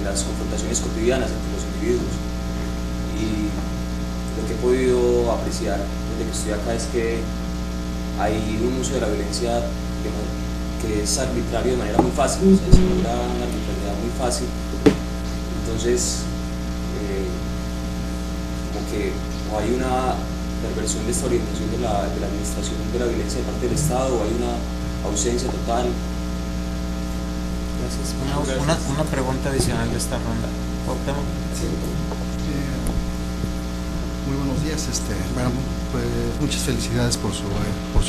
las confrontaciones cotidianas entre los individuos, y lo que he podido apreciar desde que estoy acá es que hay un uso de la violencia que es arbitrario de manera muy fácil, o sea, se logra una arbitrariedad muy fácil. Entonces, como que o hay una perversión de esta orientación de la administración de la violencia de parte del Estado, o hay una ausencia total. Gracias. Una pregunta adicional de esta ronda. Sí. Muy buenos días. Bueno, pues muchas felicidades por su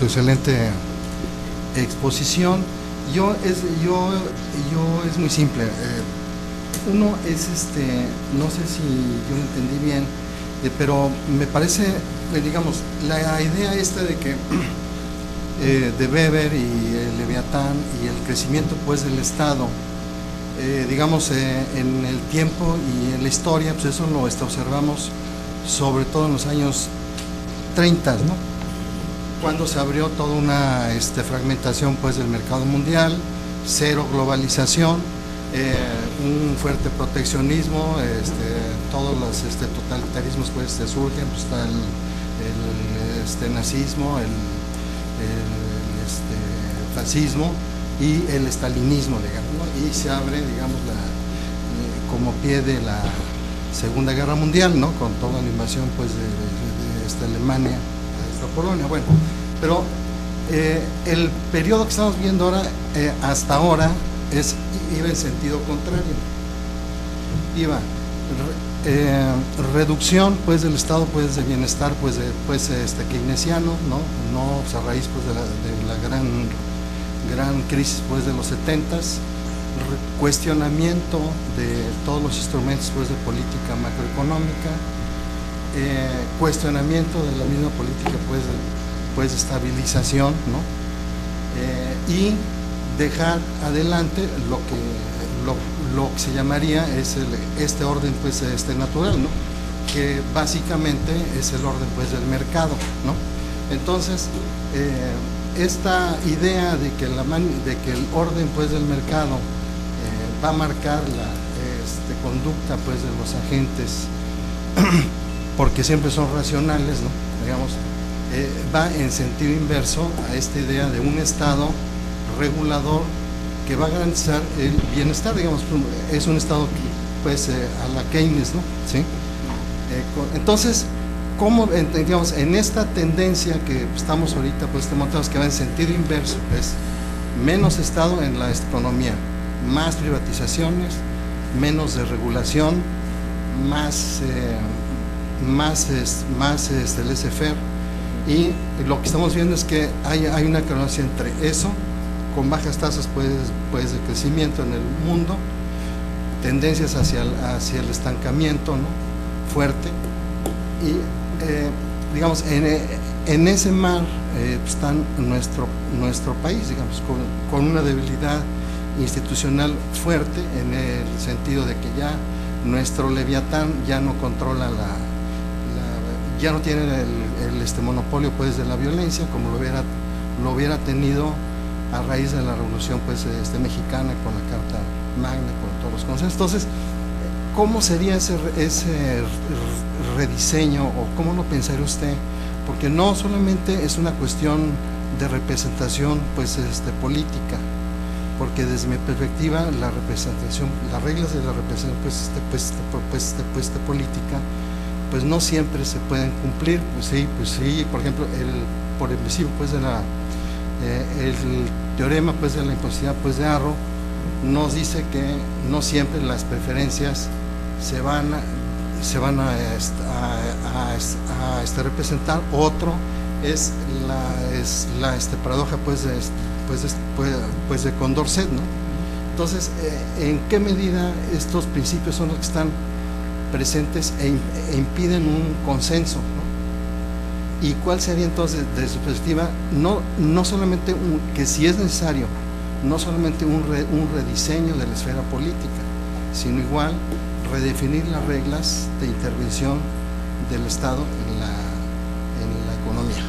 excelente exposición. Yo es muy simple. Uno es no sé si yo lo entendí bien, pero me parece, digamos, la idea esta de que de Weber y el Leviatán y el crecimiento pues del Estado, digamos, en el tiempo y en la historia, pues eso lo observamos sobre todo en los años 30, ¿no? Cuando se abrió toda una fragmentación pues del mercado mundial, cero globalización, un fuerte proteccionismo, todos los totalitarismos pues surgen, pues está el nazismo, el fascismo y el estalinismo, digamos, ¿no? Y se abre, digamos, como pie de la Segunda Guerra Mundial, ¿no? Con toda la invasión pues de Alemania, Polonia. Bueno, pero el periodo que estamos viendo ahora, hasta ahora, iba en sentido contrario. Iba reducción pues del estado pues de bienestar pues keynesiano, no pues, a raíz pues de la gran crisis pues de los 70s, cuestionamiento de todos los instrumentos pues de política macroeconómica, cuestionamiento de la misma política pues de estabilización, ¿no? Y dejar adelante lo que se llamaría es este orden pues natural, ¿no? Que básicamente es el orden pues del mercado, ¿no? Entonces esta idea de que el orden pues del mercado va a marcar la conducta pues de los agentes, porque siempre son racionales, ¿no? Digamos, va en sentido inverso a esta idea de un Estado regulador que va a garantizar el bienestar, digamos, es un Estado que, pues, a la Keynes, ¿no? ¿Sí? Entonces, ¿cómo, digamos, en esta tendencia que estamos ahorita, pues, demostramos que va en sentido inverso, es menos Estado en la economía, más privatizaciones, menos de regulación, más laissez-faire, y lo que estamos viendo es que hay una correlación entre eso, con bajas tasas pues de crecimiento en el mundo, tendencias hacia el estancamiento, ¿no? Fuerte, y digamos, en ese mar está nuestro país, digamos, con una debilidad institucional fuerte, en el sentido de que ya nuestro Leviatán ya no controla ya no tiene el monopolio pues de la violencia como lo hubiera tenido a raíz de la revolución pues mexicana, con la Carta Magna, con todos los consensos. Entonces, ¿cómo sería ese rediseño, o cómo lo pensaría usted? Porque no solamente es una cuestión de representación pues política, porque desde mi perspectiva la representación, las reglas de la representación política pues no siempre se pueden cumplir. Pues sí, por ejemplo, por el principio pues de el teorema pues de la imposibilidad pues de Arrow nos dice que no siempre las preferencias se van a representar. Otro es la paradoja pues de Condorcet, ¿no? Entonces, ¿en qué medida estos principios son los que están presentes e impiden un consenso, ¿no? ¿Y cuál sería entonces, desde su perspectiva, no solamente que si es necesario, no solamente un rediseño de la esfera política, sino igual redefinir las reglas de intervención del Estado en la economía?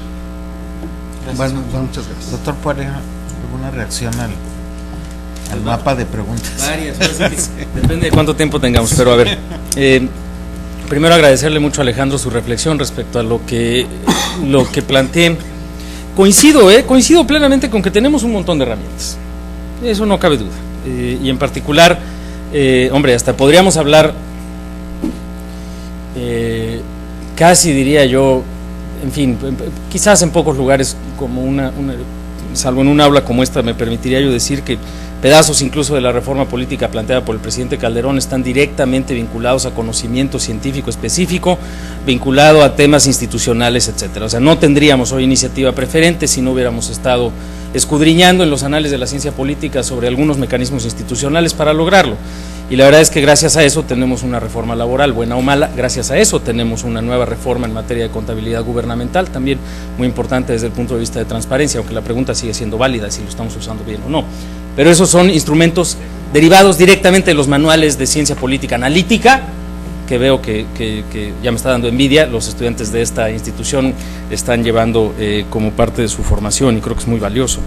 Bueno, muchas gracias. Doctor Poiré, ¿alguna reacción al mapa de preguntas? Varias, depende de cuánto tiempo tengamos, pero a ver, primero agradecerle mucho a Alejandro su reflexión respecto a lo que planteé. Coincido plenamente con que tenemos un montón de herramientas, eso no cabe duda, y en particular, hasta podríamos hablar, casi diría yo, en fin, quizás en pocos lugares, como salvo en un aula como esta, me permitiría yo decir que pedazos incluso de la reforma política planteada por el presidente Calderón están directamente vinculados a conocimiento científico específico, vinculado a temas institucionales, etcétera. O sea, no tendríamos hoy iniciativa preferente si no hubiéramos estado escudriñando en los anales de la ciencia política sobre algunos mecanismos institucionales para lograrlo. Y la verdad es que gracias a eso tenemos una reforma laboral, buena o mala. Gracias a eso tenemos una nueva reforma en materia de contabilidad gubernamental, también muy importante desde el punto de vista de transparencia, aunque la pregunta sigue siendo válida si lo estamos usando bien o no. Pero esos son instrumentos derivados directamente de los manuales de ciencia política analítica, que veo que ya me está dando envidia, los estudiantes de esta institución están llevando como parte de su formación, y creo que es muy valioso.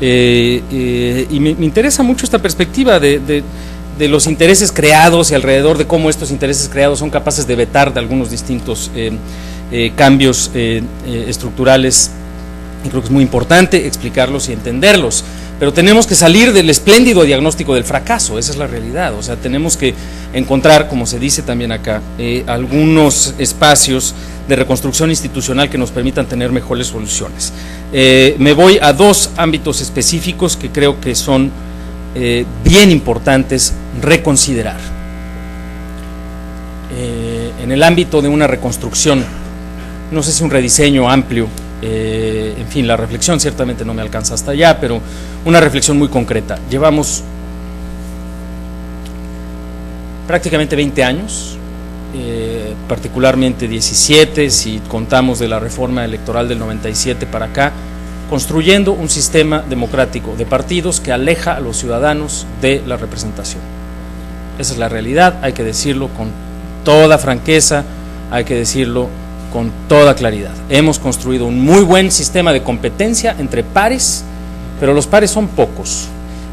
Y me interesa mucho esta perspectiva de los intereses creados y alrededor de cómo estos intereses creados son capaces de vetar de algunos distintos cambios estructurales, y creo que es muy importante explicarlos y entenderlos, pero tenemos que salir del espléndido diagnóstico del fracaso, esa es la realidad. O sea, tenemos que encontrar, como se dice también acá, algunos espacios de reconstrucción institucional que nos permitan tener mejores soluciones. Me voy a dos ámbitos específicos que creo que son bien importantes reconsiderar. En el ámbito de una reconstrucción, no sé si un rediseño amplio, en fin, la reflexión ciertamente no me alcanza hasta allá, pero una reflexión muy concreta. Llevamos prácticamente 20 años, particularmente 17 si contamos de la reforma electoral del 97 para acá, construyendo un sistema democrático de partidos que aleja a los ciudadanos de la representación. Esa es la realidad, hay que decirlo con toda franqueza, hay que decirlo con toda claridad. Hemos construido un muy buen sistema de competencia entre pares, pero los pares son pocos,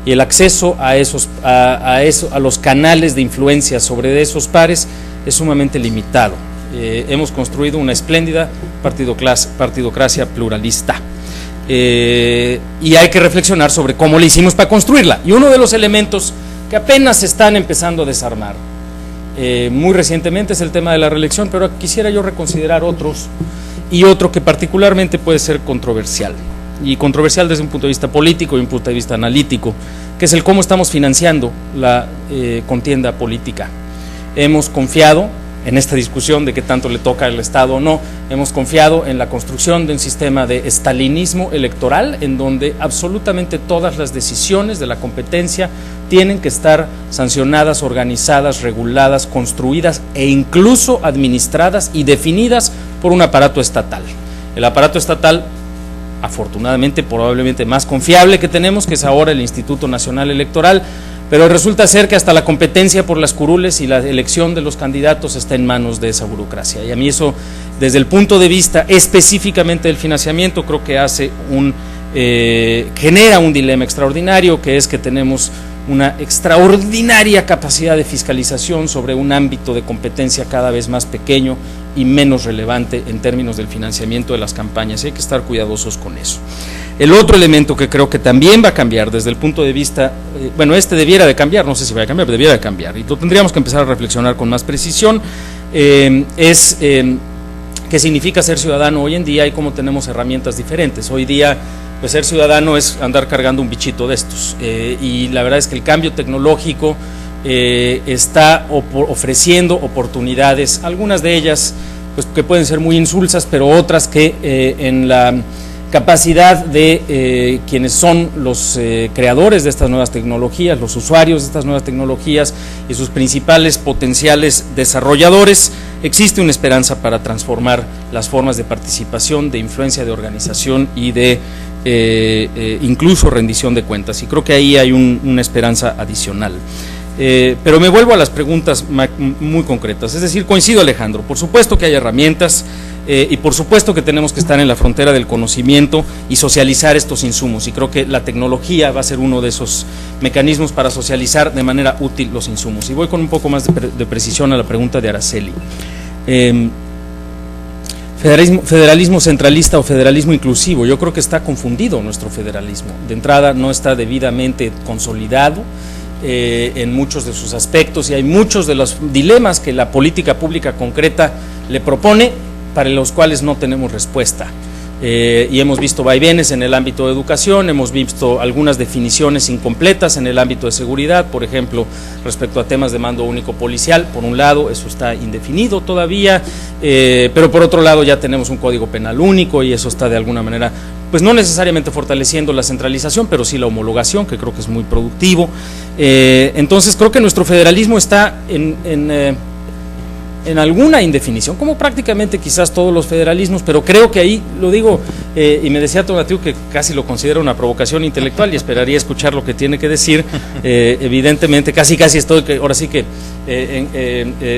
y el acceso a los canales de influencia sobre esos pares es sumamente limitado. Hemos construido una espléndida partidocracia pluralista. Y hay que reflexionar sobre cómo le hicimos para construirla. Y uno de los elementos que apenas se están empezando a desarmar muy recientemente es el tema de la reelección, pero quisiera yo reconsiderar otros, y otro que particularmente puede ser controversial, y controversial desde un punto de vista político y un punto de vista analítico, que es el cómo estamos financiando la contienda política. Hemos confiado en esta discusión de qué tanto le toca al Estado o no, hemos confiado en la construcción de un sistema de estalinismo electoral en donde absolutamente todas las decisiones de la competencia tienen que estar sancionadas, organizadas, reguladas, construidas e incluso administradas y definidas por un aparato estatal. El aparato estatal, afortunadamente, probablemente más confiable que tenemos, que es ahora el Instituto Nacional Electoral, pero resulta ser que hasta la competencia por las curules y la elección de los candidatos está en manos de esa burocracia. Y a mí eso, desde el punto de vista específicamente del financiamiento, creo que genera un dilema extraordinario, que es que tenemos una extraordinaria capacidad de fiscalización sobre un ámbito de competencia cada vez más pequeño y menos relevante en términos del financiamiento de las campañas. Hay que estar cuidadosos con eso. El otro elemento que creo que también va a cambiar desde el punto de vista, debiera de cambiar, no sé si va a cambiar, pero debiera de cambiar, y lo tendríamos que empezar a reflexionar con más precisión, es qué significa ser ciudadano hoy en día y cómo tenemos herramientas diferentes. Hoy día, pues ser ciudadano es andar cargando un bichito de estos, y la verdad es que el cambio tecnológico está ofreciendo oportunidades, algunas de ellas pues que pueden ser muy insulsas, pero otras que en la capacidad de quienes son los creadores de estas nuevas tecnologías, los usuarios de estas nuevas tecnologías y sus principales potenciales desarrolladores, existe una esperanza para transformar las formas de participación, de influencia, de organización y de incluso rendición de cuentas, y creo que ahí hay una esperanza adicional. Pero me vuelvo a las preguntas muy concretas, es decir, coincido, Alejandro, por supuesto que hay herramientas y por supuesto que tenemos que estar en la frontera del conocimiento y socializar estos insumos, y creo que la tecnología va a ser uno de esos mecanismos para socializar de manera útil los insumos. Y voy con un poco más de precisión a la pregunta de Araceli. Federalismo centralista o federalismo inclusivo, yo creo que está confundido nuestro federalismo. De entrada, no está debidamente consolidado en muchos de sus aspectos, y hay muchos de los dilemas que la política pública concreta le propone para los cuales no tenemos respuesta. Y hemos visto vaivenes en el ámbito de educación, hemos visto algunas definiciones incompletas en el ámbito de seguridad, por ejemplo, respecto a temas de mando único policial. Por un lado, eso está indefinido todavía, pero por otro lado ya tenemos un código penal único, y eso está de alguna manera, pues no necesariamente fortaleciendo la centralización, pero sí la homologación, que creo que es muy productivo. Entonces creo que nuestro federalismo está en alguna indefinición, como prácticamente quizás todos los federalismos, pero creo que ahí, lo digo, y me decía Tonatiuh que casi lo considera una provocación intelectual, y esperaría escuchar lo que tiene que decir. Evidentemente, casi estoy, ahora sí que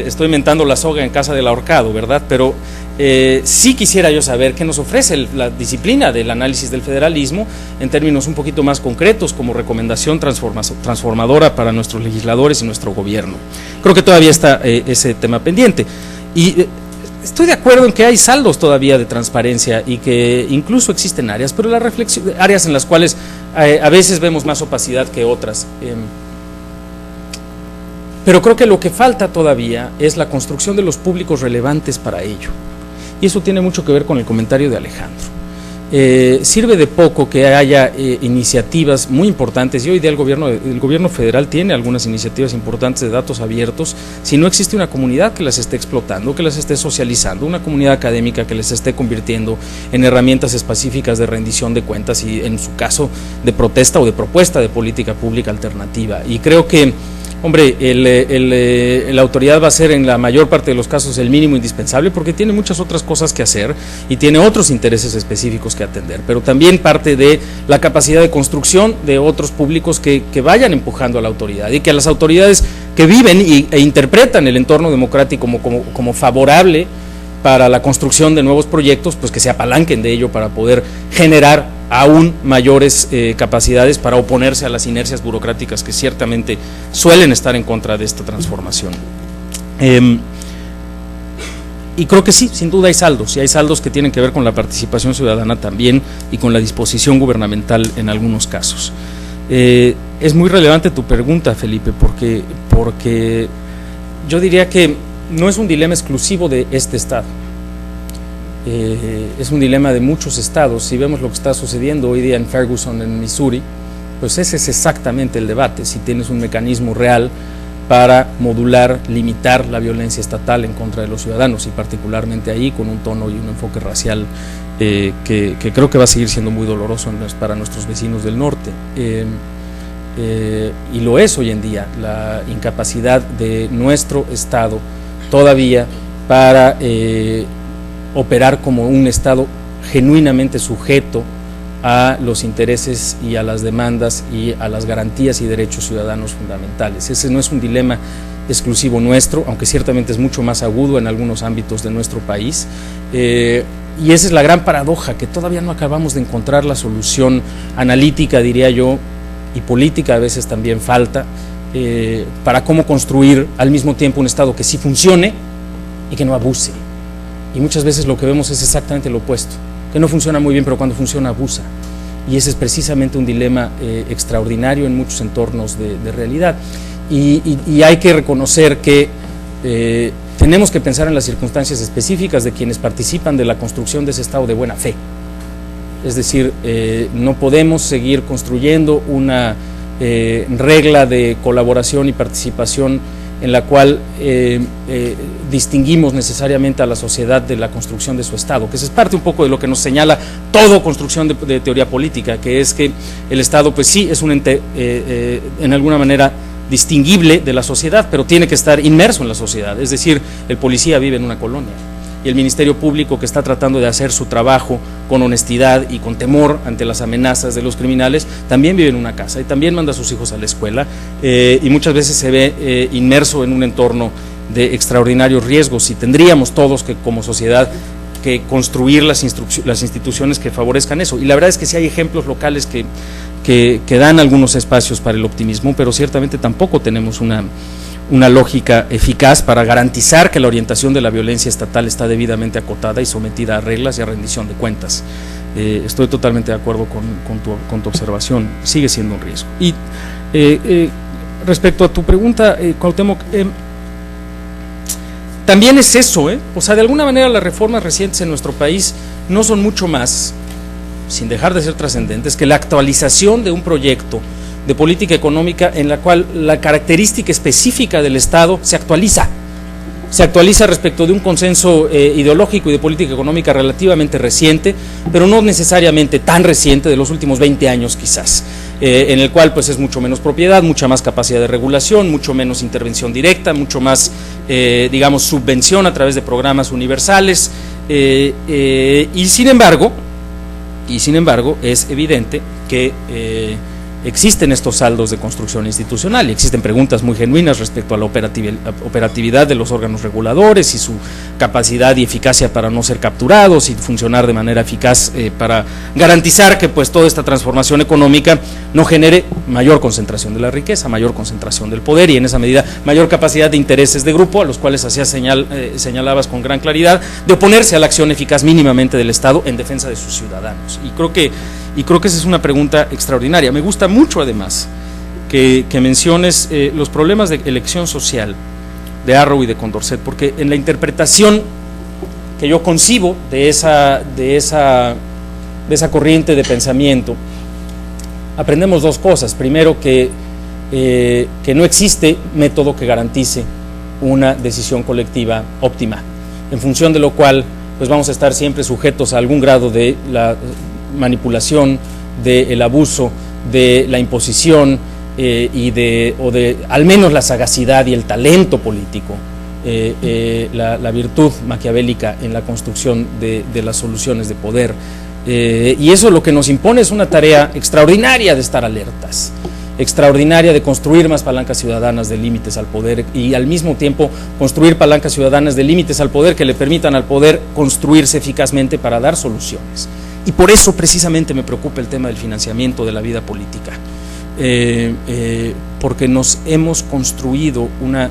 estoy mentando la soga en casa del ahorcado, ¿verdad? Pero sí quisiera yo saber qué nos ofrece la disciplina del análisis del federalismo en términos un poquito más concretos, como recomendación transformadora para nuestros legisladores y nuestro gobierno. Creo que todavía está ese tema pendiente, y estoy de acuerdo en que hay saldos todavía de transparencia y que incluso existen áreas, pero áreas en las cuales a veces vemos más opacidad que otras. Pero creo que lo que falta todavía es la construcción de los públicos relevantes para ello. Y eso tiene mucho que ver con el comentario de Alejandro. Sirve de poco que haya iniciativas muy importantes, y hoy día el gobierno federal tiene algunas iniciativas importantes de datos abiertos, si no existe una comunidad que las esté explotando, que las esté socializando, una comunidad académica que les esté convirtiendo en herramientas específicas de rendición de cuentas y, en su caso, de protesta o de propuesta de política pública alternativa. Y creo que, hombre, la autoridad va a ser en la mayor parte de los casos el mínimo indispensable, porque tiene muchas otras cosas que hacer y tiene otros intereses específicos que atender, pero también parte de la capacidad de construcción de otros públicos que vayan empujando a la autoridad, y que a las autoridades que viven e interpretan el entorno democrático como favorable para la construcción de nuevos proyectos, pues que se apalanquen de ello para poder generar aún mayores capacidades para oponerse a las inercias burocráticas que ciertamente suelen estar en contra de esta transformación. Y creo que sí, sin duda hay saldos, y hay saldos que tienen que ver con la participación ciudadana también y con la disposición gubernamental en algunos casos. Es muy relevante tu pregunta, Felipe, porque yo diría que no es un dilema exclusivo de este estado, es un dilema de muchos estados. Si vemos lo que está sucediendo hoy día en Ferguson, en Missouri, pues ese es exactamente el debate, si tienes un mecanismo real para modular, limitar la violencia estatal en contra de los ciudadanos, y particularmente ahí con un tono y un enfoque racial que creo que va a seguir siendo muy doloroso para nuestros vecinos del norte. Y lo es hoy en día, la incapacidad de nuestro Estado todavía para operar como un Estado genuinamente sujeto a los intereses y a las demandas y a las garantías y derechos ciudadanos fundamentales. Ese no es un dilema exclusivo nuestro, aunque ciertamente es mucho más agudo en algunos ámbitos de nuestro país, y esa es la gran paradoja, que todavía no acabamos de encontrar la solución analítica, diría yo, y política a veces también falta, para cómo construir al mismo tiempo un Estado que sí funcione y que no abuse. Y muchas veces lo que vemos es exactamente lo opuesto, que no funciona muy bien, pero cuando funciona abusa. Y ese es precisamente un dilema extraordinario en muchos entornos de realidad. Y hay que reconocer que tenemos que pensar en las circunstancias específicas de quienes participan de la construcción de ese Estado de buena fe. Es decir, no podemos seguir construyendo una regla de colaboración y participación en la cual distinguimos necesariamente a la sociedad de la construcción de su Estado, que esa es parte un poco de lo que nos señala toda construcción de teoría política, que es que el Estado pues sí es un ente en alguna manera distinguible de la sociedad, pero tiene que estar inmerso en la sociedad. Es decir, el policía vive en una colonia, y el Ministerio Público, que está tratando de hacer su trabajo con honestidad y con temor ante las amenazas de los criminales, también vive en una casa y también manda a sus hijos a la escuela, y muchas veces se ve inmerso en un entorno de extraordinarios riesgos, y tendríamos todos que, como sociedad, que construir las instituciones que favorezcan eso. Y la verdad es que sí hay ejemplos locales que dan algunos espacios para el optimismo, pero ciertamente tampoco tenemos una lógica eficaz para garantizar que la orientación de la violencia estatal está debidamente acotada y sometida a reglas y a rendición de cuentas. Estoy totalmente de acuerdo con tu observación, sigue siendo un riesgo. Y respecto a tu pregunta, Cuauhtémoc, también es eso, o sea, de alguna manera las reformas recientes en nuestro país no son mucho más, sin dejar de ser trascendentes, que la actualización de un proyecto de política económica en la cual la característica específica del Estado se actualiza respecto de un consenso ideológico y de política económica relativamente reciente, pero no necesariamente tan reciente, de los últimos 20 años quizás, en el cual pues es mucho menos propiedad, mucha más capacidad de regulación, mucho menos intervención directa, mucho más, digamos, subvención a través de programas universales, y sin embargo es evidente que existen estos saldos de construcción institucional y existen preguntas muy genuinas respecto a la operatividad de los órganos reguladores y su capacidad y eficacia para no ser capturados y funcionar de manera eficaz para garantizar que pues toda esta transformación económica no genere mayor concentración de la riqueza, mayor concentración del poder y en esa medida mayor capacidad de intereses de grupo, a los cuales señalabas con gran claridad, de oponerse a la acción eficaz mínimamente del Estado en defensa de sus ciudadanos. Y creo que esa es una pregunta extraordinaria. Me gusta mucho además que menciones los problemas de elección social de Arrow y de Condorcet, porque en la interpretación que yo concibo de esa corriente de pensamiento aprendemos dos cosas. Primero, que no existe método que garantice una decisión colectiva óptima, en función de lo cual pues vamos a estar siempre sujetos a algún grado de la manipulación, del abuso, de la imposición o de al menos la sagacidad y el talento político, la virtud maquiavélica en la construcción de las soluciones de poder. Y eso lo que nos impone es una tarea extraordinaria de estar alertas, extraordinaria de construir más palancas ciudadanas de límites al poder y al mismo tiempo construir palancas ciudadanas de límites al poder que le permitan al poder construirse eficazmente para dar soluciones. y por eso precisamente me preocupa el tema del financiamiento de la vida política, porque nos hemos construido una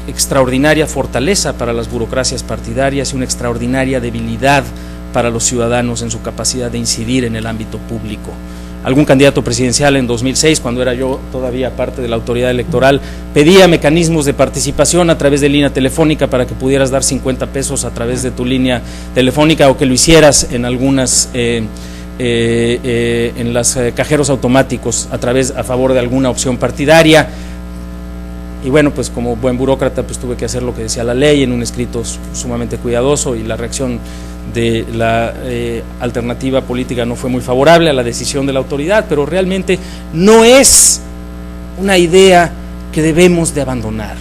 extraordinaria fortaleza para las burocracias partidarias y una extraordinaria debilidad para los ciudadanos en su capacidad de incidir en el ámbito público. Algún candidato presidencial en 2006, cuando era yo todavía parte de la autoridad electoral, pedía mecanismos de participación a través de línea telefónica para que pudieras dar 50 pesos a través de tu línea telefónica, o que lo hicieras en algunas en los cajeros automáticos a favor de alguna opción partidaria. Y bueno, pues como buen burócrata pues tuve que hacer lo que decía la ley en un escrito sumamente cuidadoso, y la reacción de la alternativa política no fue muy favorable a la decisión de la autoridad, pero realmente no es una idea que debemos de abandonar.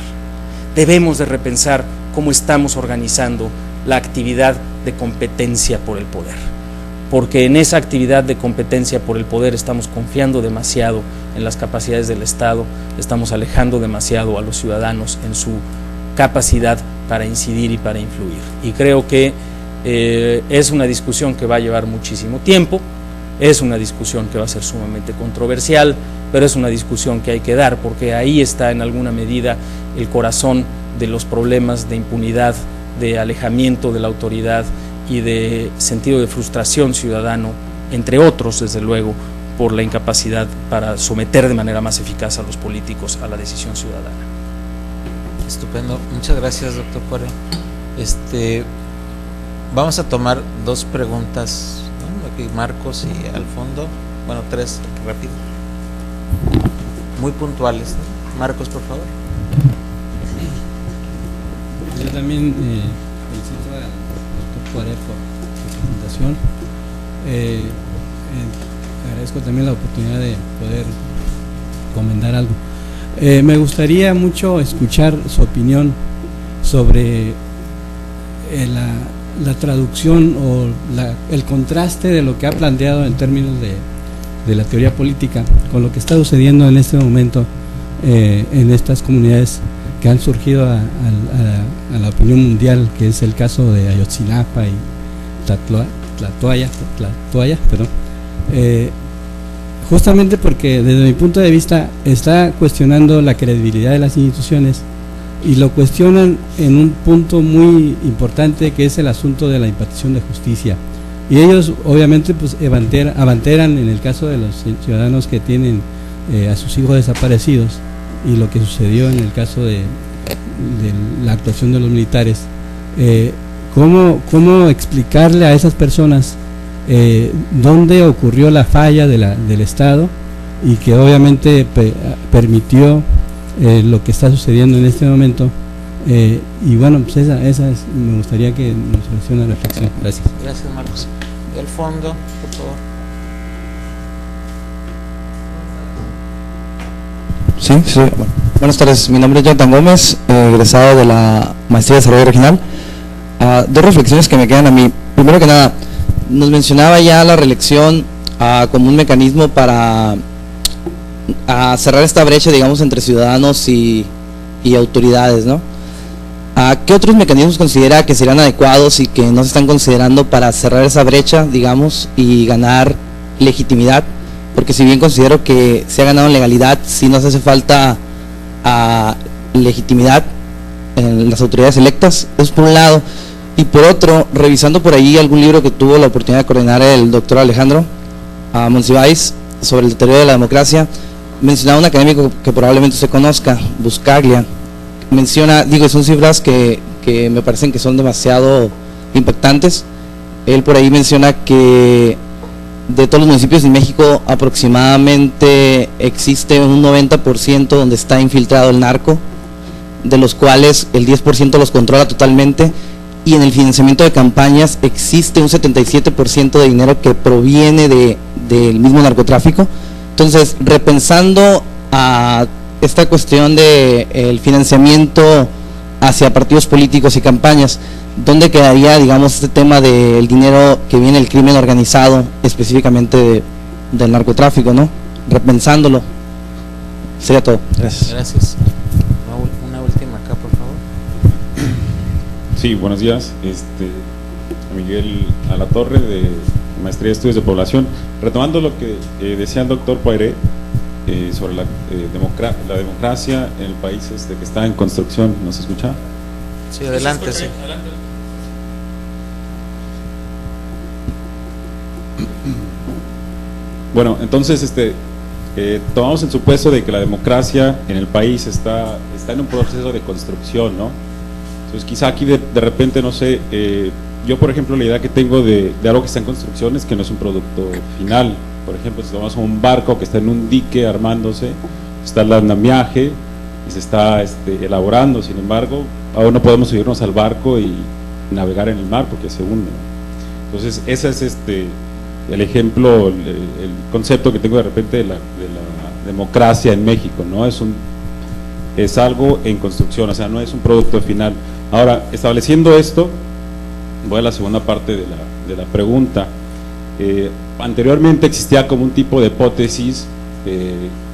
Debemos de repensar cómo estamos organizando la actividad de competencia por el poder, porque en esa actividad de competencia por el poder estamos confiando demasiado en las capacidades del Estado, estamos alejando demasiado a los ciudadanos en su capacidad para incidir y para influir. Y creo que es una discusión que va a llevar muchísimo tiempo, es una discusión que va a ser sumamente controversial, pero es una discusión que hay que dar, porque ahí está en alguna medida el corazón de los problemas de impunidad, de alejamiento de la autoridad y de sentido de frustración ciudadano, entre otros, desde luego, por la incapacidad para someter de manera más eficaz a los políticos a la decisión ciudadana. Estupendo, muchas gracias, doctor Poiré. Vamos a tomar dos preguntas, ¿no? Aquí Marcos y al fondo, bueno, tres, rápido, muy puntuales, ¿no? Marcos, por favor. Yo también felicito al doctor Poiré por su presentación. Agradezco también la oportunidad de poder comentar algo. Me gustaría mucho escuchar su opinión sobre la traducción o el contraste de lo que ha planteado en términos de la teoría política con lo que está sucediendo en este momento en estas comunidades que han surgido a la opinión mundial, que es el caso de Ayotzinapa y Tlatoaya, perdón. Justamente porque desde mi punto de vista está cuestionando la credibilidad de las instituciones, y lo cuestionan en un punto muy importante, que es el asunto de la impartición de justicia. Y ellos obviamente pues abanderan en el caso de los ciudadanos que tienen a sus hijos desaparecidos, y lo que sucedió en el caso de la actuación de los militares, ¿cómo explicarle a esas personas dónde ocurrió la falla del Estado, y que obviamente permitió lo que está sucediendo en este momento? Y bueno, pues esa me gustaría que nos hiciera una reflexión. Gracias. Gracias, Marcos. Y al fondo, por favor. Sí. Bueno, buenas tardes, mi nombre es Jonathan Gómez, egresado de la Maestría de Desarrollo Regional. Dos reflexiones que me quedan a mí. Primero que nada, nos mencionaba ya la reelección como un mecanismo para cerrar esta brecha, digamos, entre ciudadanos y autoridades, ¿no? ¿Qué otros mecanismos considera que serían adecuados y que no se están considerando para cerrar esa brecha, digamos, y ganar legitimidad? Porque si bien considero que se ha ganado en legalidad, sí nos hace falta legitimidad en las autoridades electas. Eso por un lado. Y por otro, revisando por ahí algún libro que tuvo la oportunidad de coordinar el doctor Alejandro Monsiváis sobre el deterioro de la democracia, mencionaba un académico que probablemente se conozca, Buscaglia. Menciona, son cifras que me parecen que son demasiado impactantes. Él por ahí menciona que de todos los municipios en México aproximadamente existe un 90% donde está infiltrado el narco, de los cuales el 10% los controla totalmente, y en el financiamiento de campañas existe un 77% de dinero que proviene del mismo narcotráfico. Entonces, repensando a esta cuestión del financiamiento hacia partidos políticos y campañas, ¿dónde quedaría, digamos, este tema del dinero que viene del crimen organizado, específicamente del narcotráfico, ¿no? Repensándolo. Sería todo. Gracias. Gracias. Una última acá, por favor. Sí, buenos días. Miguel Alatorre, de maestría de estudios de población. Retomando lo que decía el doctor Poiré sobre la democracia en el país que está en construcción, ¿nos escucha? Sí, adelante, sí. Bueno, entonces tomamos el supuesto de que la democracia en el país está en un proceso de construcción, ¿no? Entonces quizá aquí de repente, no sé, yo por ejemplo la idea que tengo de algo que está en construcción es que no es un producto final. Por ejemplo, si tomamos un barco que está en un dique armándose, está el andamiaje y se está elaborando, sin embargo, aún no podemos subirnos al barco y navegar en el mar porque se hunde. Entonces ese es el ejemplo, el concepto que tengo de repente de la democracia en México, ¿no? Es algo en construcción, o sea, no es un producto final. Ahora, estableciendo esto, voy a la segunda parte de la pregunta. Anteriormente existía como un tipo de hipótesis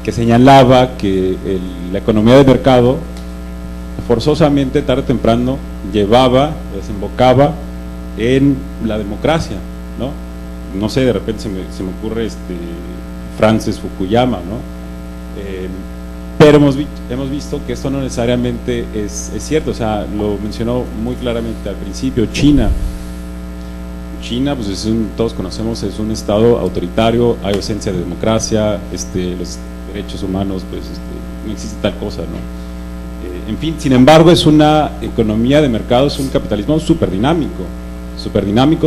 que señalaba que la economía de mercado forzosamente, tarde o temprano, desembocaba en la democracia, ¿no? No sé, de repente se me ocurre Francis Fukuyama, ¿no? Pero hemos visto que esto no necesariamente es cierto. O sea, lo mencionó muy claramente al principio. China, pues todos conocemos, es un estado autoritario, hay ausencia de democracia, los derechos humanos, pues no existe tal cosa, ¿no? En fin, sin embargo, es una economía de mercado, es un capitalismo súper dinámico,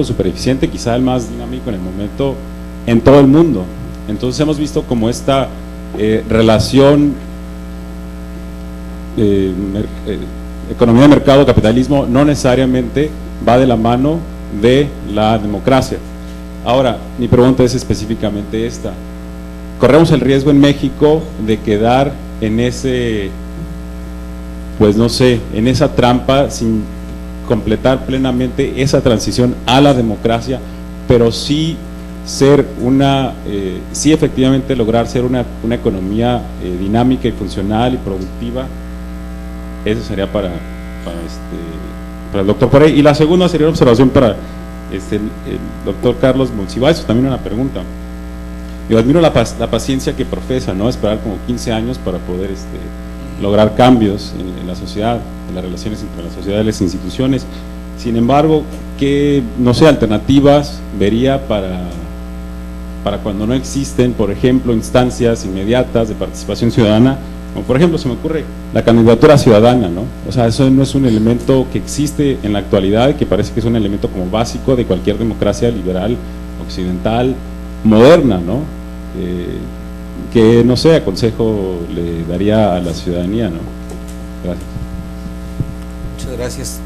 súper eficiente, quizá el más dinámico en el momento en todo el mundo. Entonces hemos visto como esta relación economía de mercado, capitalismo, no necesariamente va de la mano de la democracia. Ahora, mi pregunta es específicamente esta: ¿corremos el riesgo en México de quedar en pues no sé, en esa trampa sin completar plenamente esa transición a la democracia, pero sí ser sí efectivamente lograr ser una economía dinámica y funcional y productiva? Eso sería para el doctor Poiré. Y la segunda sería una observación para el doctor Carlos Monsiváis, también una pregunta. Yo admiro la paciencia que profesa, ¿no? Esperar como 15 años para poder lograr cambios en la sociedad, en las relaciones entre la sociedad y las instituciones. Sin embargo, ¿qué, no sé, alternativas vería para cuando no existen, por ejemplo, instancias inmediatas de participación ciudadana? Como por ejemplo, se me ocurre la candidatura ciudadana, ¿no? O sea, eso no es un elemento que existe en la actualidad y que parece que es un elemento como básico de cualquier democracia liberal, occidental, moderna, ¿no? Que, no sé, consejo le daría a la ciudadanía, ¿no? Gracias. Muchas gracias,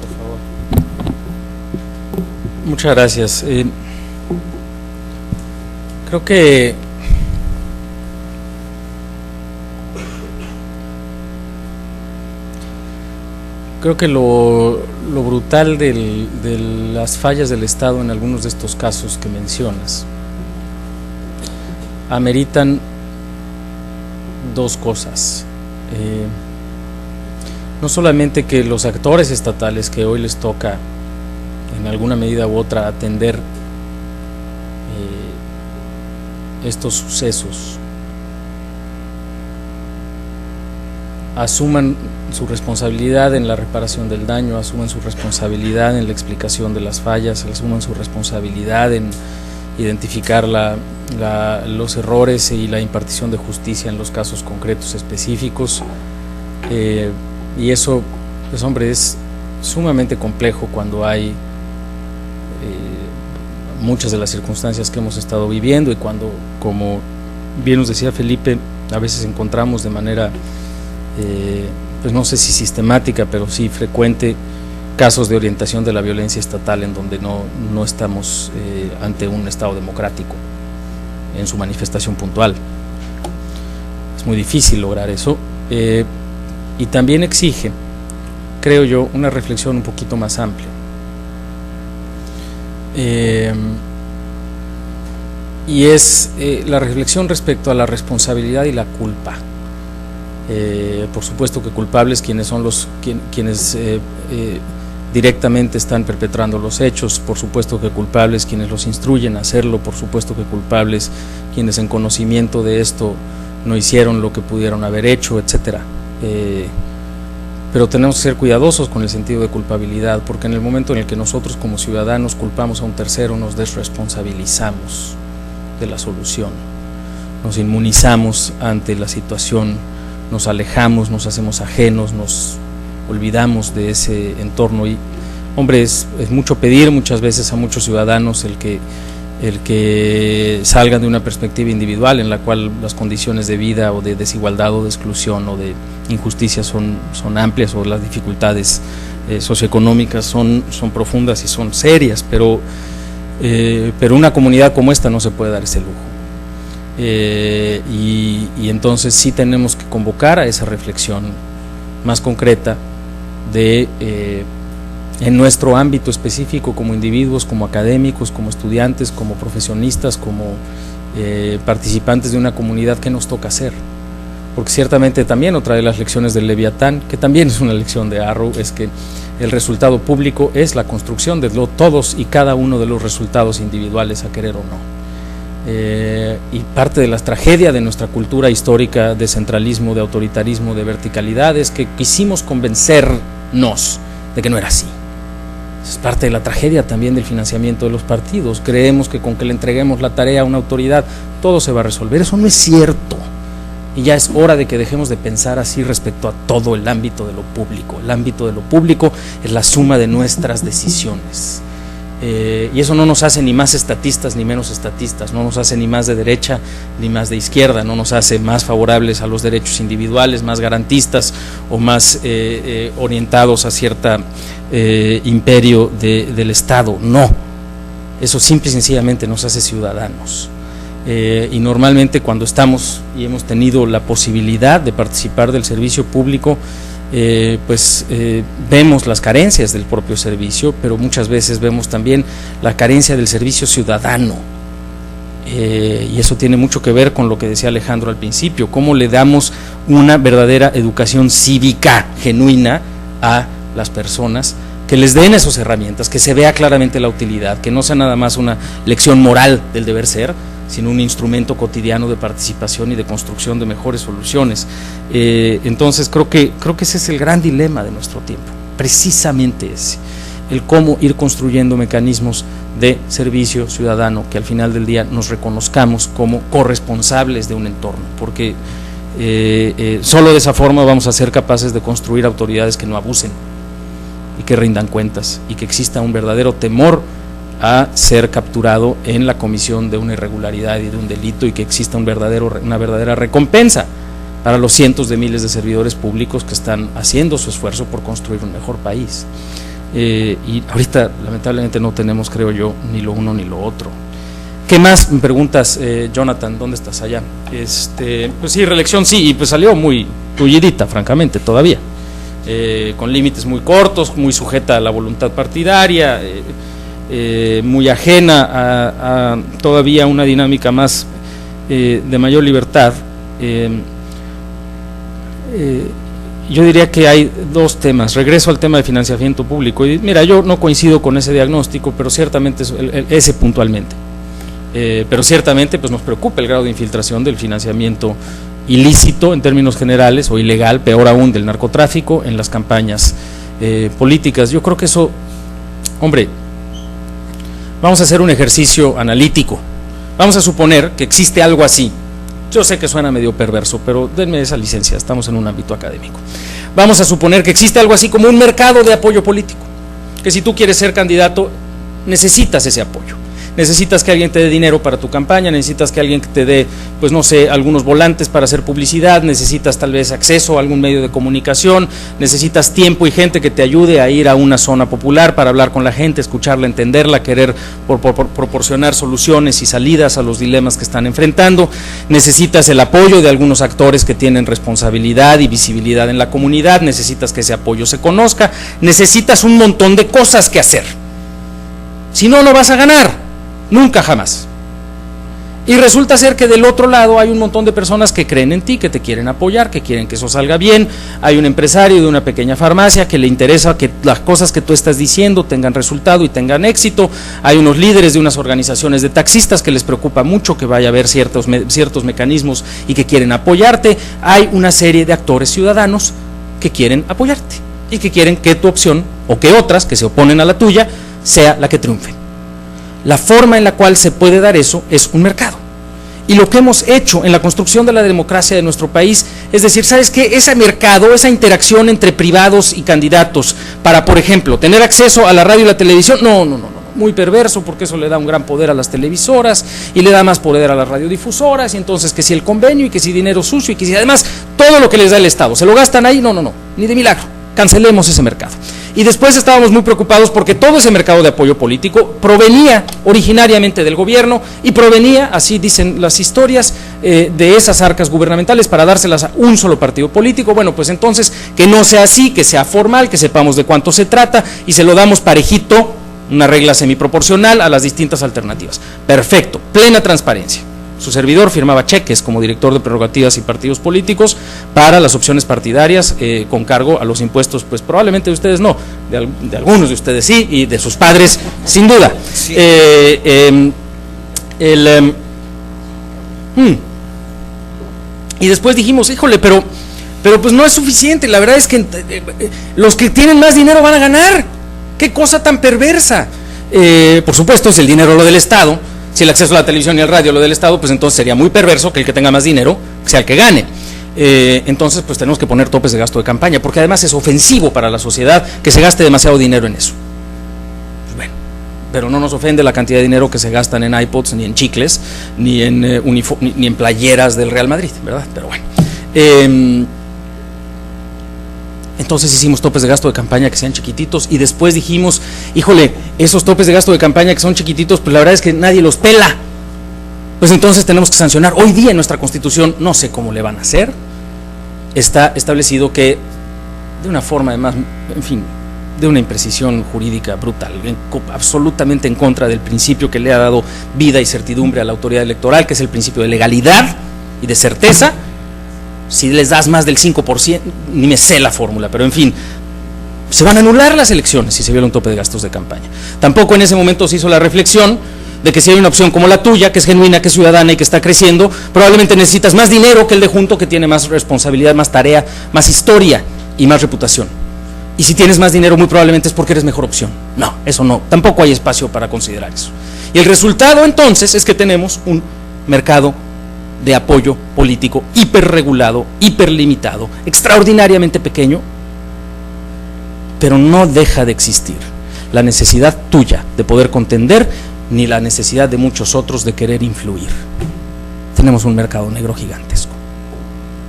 por favor. Muchas gracias. Creo que lo brutal de las fallas del Estado en algunos de estos casos que mencionas ameritan dos cosas. No solamente que los actores estatales que hoy les toca en alguna medida u otra atender estos sucesos asuman su responsabilidad en la reparación del daño, asuman su responsabilidad en la explicación de las fallas, asuman su responsabilidad en identificar los errores y la impartición de justicia en los casos concretos específicos, y eso, pues hombre, es sumamente complejo cuando hay muchas de las circunstancias que hemos estado viviendo y cuando, como bien nos decía Felipe, a veces encontramos de manera pues no sé si sistemática, pero sí frecuente, casos de orientación de la violencia estatal en donde no estamos ante un Estado democrático en su manifestación puntual. Es muy difícil lograr eso, y también exige, creo yo, una reflexión un poquito más amplia. Y es la reflexión respecto a la responsabilidad y la culpa. Por supuesto que culpables quienes son quienes directamente están perpetrando los hechos, por supuesto que culpables quienes los instruyen a hacerlo, por supuesto que culpables quienes en conocimiento de esto no hicieron lo que pudieron haber hecho, etcétera. Pero tenemos que ser cuidadosos con el sentido de culpabilidad, porque en el momento en el que nosotros como ciudadanos culpamos a un tercero, nos desresponsabilizamos de la solución, nos inmunizamos ante la situación, nos alejamos, nos hacemos ajenos, nos olvidamos de ese entorno. Y hombre, es mucho pedir muchas veces a muchos ciudadanos el que salgan de una perspectiva individual en la cual las condiciones de vida o de desigualdad o de exclusión o de injusticia son amplias, o las dificultades socioeconómicas son profundas y son serias, pero una comunidad como esta no se puede dar ese lujo. Y entonces sí tenemos que convocar a esa reflexión más concreta de en nuestro ámbito específico, como individuos, como académicos, como estudiantes, como profesionistas, como participantes de una comunidad, ¿qué nos toca hacer? Porque ciertamente también otra de las lecciones del Leviatán, que también es una lección de Arrow, es que el resultado público es la construcción de todos y cada uno de los resultados individuales, a querer o no. Y parte de la tragedia de nuestra cultura histórica de centralismo, de autoritarismo, de verticalidad, es que quisimos convencernos de que no era así. Es parte de la tragedia también del financiamiento de los partidos. Creemos que con que le entreguemos la tarea a una autoridad todo se va a resolver. Eso no es cierto, y ya es hora de que dejemos de pensar así respecto a todo el ámbito de lo público. El ámbito de lo público es la suma de nuestras decisiones. Y eso no nos hace ni más estatistas ni menos estatistas, no nos hace ni más de derecha ni más de izquierda, no nos hace más favorables a los derechos individuales, más garantistas o más orientados a cierta imperio del Estado. No, eso simple y sencillamente nos hace ciudadanos. Y normalmente cuando estamos y hemos tenido la posibilidad de participar del servicio público, vemos las carencias del propio servicio, pero muchas veces vemos también la carencia del servicio ciudadano, y eso tiene mucho que ver con lo que decía Alejandro al principio, cómo le damos una verdadera educación cívica genuina a las personas, que les den esas herramientas, que se vea claramente la utilidad, que no sea nada más una lección moral del deber ser, sino un instrumento cotidiano de participación y de construcción de mejores soluciones. Entonces creo que ese es el gran dilema de nuestro tiempo, precisamente ese, el cómo ir construyendo mecanismos de servicio ciudadano que al final del día nos reconozcamos como corresponsables de un entorno, porque solo de esa forma vamos a ser capaces de construir autoridades que no abusen y que rindan cuentas, y que exista un verdadero temor a ser capturado en la comisión de una irregularidad y de un delito, y que exista una verdadera recompensa para los cientos de miles de servidores públicos que están haciendo su esfuerzo por construir un mejor país. Y ahorita lamentablemente no tenemos, creo yo, ni lo uno ni lo otro. ¿Qué más me preguntas, Jonathan? ¿Dónde estás allá? Pues sí, reelección sí, y pues salió muy tullidita, francamente, todavía, con límites muy cortos, muy sujeta a la voluntad partidaria, muy ajena a todavía una dinámica más de mayor libertad. Yo diría que hay dos temas. Regreso al tema de financiamiento público, y mira, yo no coincido con ese diagnóstico, pero ciertamente ese puntualmente, pero ciertamente pues nos preocupa el grado de infiltración del financiamiento ilícito en términos generales, o ilegal, peor aún, del narcotráfico en las campañas políticas. Yo creo que eso, hombre, vamos a hacer un ejercicio analítico. Vamos a suponer que existe algo así. Yo sé que suena medio perverso, pero denme esa licencia, estamos en un ámbito académico. Vamos a suponer que existe algo así como un mercado de apoyo político, que si tú quieres ser candidato, necesitas ese apoyo. Necesitas que alguien te dé dinero para tu campaña, necesitas que alguien te dé, pues no sé, algunos volantes para hacer publicidad, necesitas tal vez acceso a algún medio de comunicación, necesitas tiempo y gente que te ayude a ir a una zona popular para hablar con la gente, escucharla, entenderla, querer proporcionar soluciones y salidas a los dilemas que están enfrentando. Necesitas el apoyo de algunos actores que tienen responsabilidad y visibilidad en la comunidad, necesitas que ese apoyo se conozca, necesitas un montón de cosas que hacer. Si no, no vas a ganar. Nunca, jamás. Y resulta ser que del otro lado hay un montón de personas que creen en ti, que te quieren apoyar, que quieren que eso salga bien. Hay un empresario de una pequeña farmacia que le interesa que las cosas que tú estás diciendo tengan resultado y tengan éxito. Hay unos líderes de unas organizaciones de taxistas que les preocupa mucho que vaya a haber ciertos mecanismos y que quieren apoyarte. Hay una serie de actores ciudadanos que quieren apoyarte y que quieren que tu opción, o que otras que se oponen a la tuya, sea la que triunfe. La forma en la cual se puede dar eso es un mercado. Y lo que hemos hecho en la construcción de la democracia de nuestro país es decir, ¿sabes qué? Ese mercado, esa interacción entre privados y candidatos para, por ejemplo, tener acceso a la radio y la televisión, no, muy perverso, porque eso le da un gran poder a las televisoras y le da más poder a las radiodifusoras, y entonces que si el convenio y que si dinero sucio y que si además todo lo que les da el Estado, se lo gastan ahí, no, ni de milagro, cancelemos ese mercado. Y después estábamos muy preocupados porque todo ese mercado de apoyo político provenía originariamente del gobierno y provenía, así dicen las historias, de esas arcas gubernamentales para dárselas a un solo partido político. Bueno, pues entonces que no sea así, que sea formal, que sepamos de cuánto se trata y se lo damos parejito, una regla semiproporcional a las distintas alternativas. Perfecto, plena transparencia. Su servidor firmaba cheques como director de prerrogativas y partidos políticos para las opciones partidarias con cargo a los impuestos, pues probablemente de ustedes no, de algunos de ustedes sí, y de sus padres sin duda. Sí. Y después dijimos, híjole, pero pues no es suficiente, la verdad es que los que tienen más dinero van a ganar. ¡Qué cosa tan perversa! Por supuesto es el dinero lo del Estado. Si el acceso a la televisión y al radio lo del Estado, pues entonces sería muy perverso que el que tenga más dinero sea el que gane. Entonces pues tenemos que poner topes de gasto de campaña, porque además es ofensivo para la sociedad que se gaste demasiado dinero en eso. Pues bueno, pero no nos ofende la cantidad de dinero que se gastan en iPods, ni en chicles, ni en playeras del Real Madrid, ¿verdad? Pero bueno. Entonces hicimos topes de gasto de campaña que sean chiquititos y después dijimos, híjole, esos topes de gasto de campaña que son chiquititos, pues la verdad es que nadie los pela. Pues entonces tenemos que sancionar. Hoy día en nuestra Constitución, no sé cómo le van a hacer, está establecido que de una forma además, en fin, de una imprecisión jurídica brutal, absolutamente en contra del principio que le ha dado vida y certidumbre a la autoridad electoral, que es el principio de legalidad y de certeza. Si les das más del 5%, ni me sé la fórmula, pero en fin, se van a anular las elecciones si se viola un tope de gastos de campaña. Tampoco en ese momento se hizo la reflexión de que si hay una opción como la tuya, que es genuina, que es ciudadana y que está creciendo, probablemente necesitas más dinero que el de junto, que tiene más responsabilidad, más tarea, más historia y más reputación. Y si tienes más dinero, muy probablemente es porque eres mejor opción. No, eso no, tampoco hay espacio para considerar eso. Y el resultado entonces es que tenemos un mercado de apoyo político hiperregulado, hiperlimitado, extraordinariamente pequeño, pero no deja de existir la necesidad tuya de poder contender, ni la necesidad de muchos otros de querer influir. Tenemos un mercado negro gigantesco.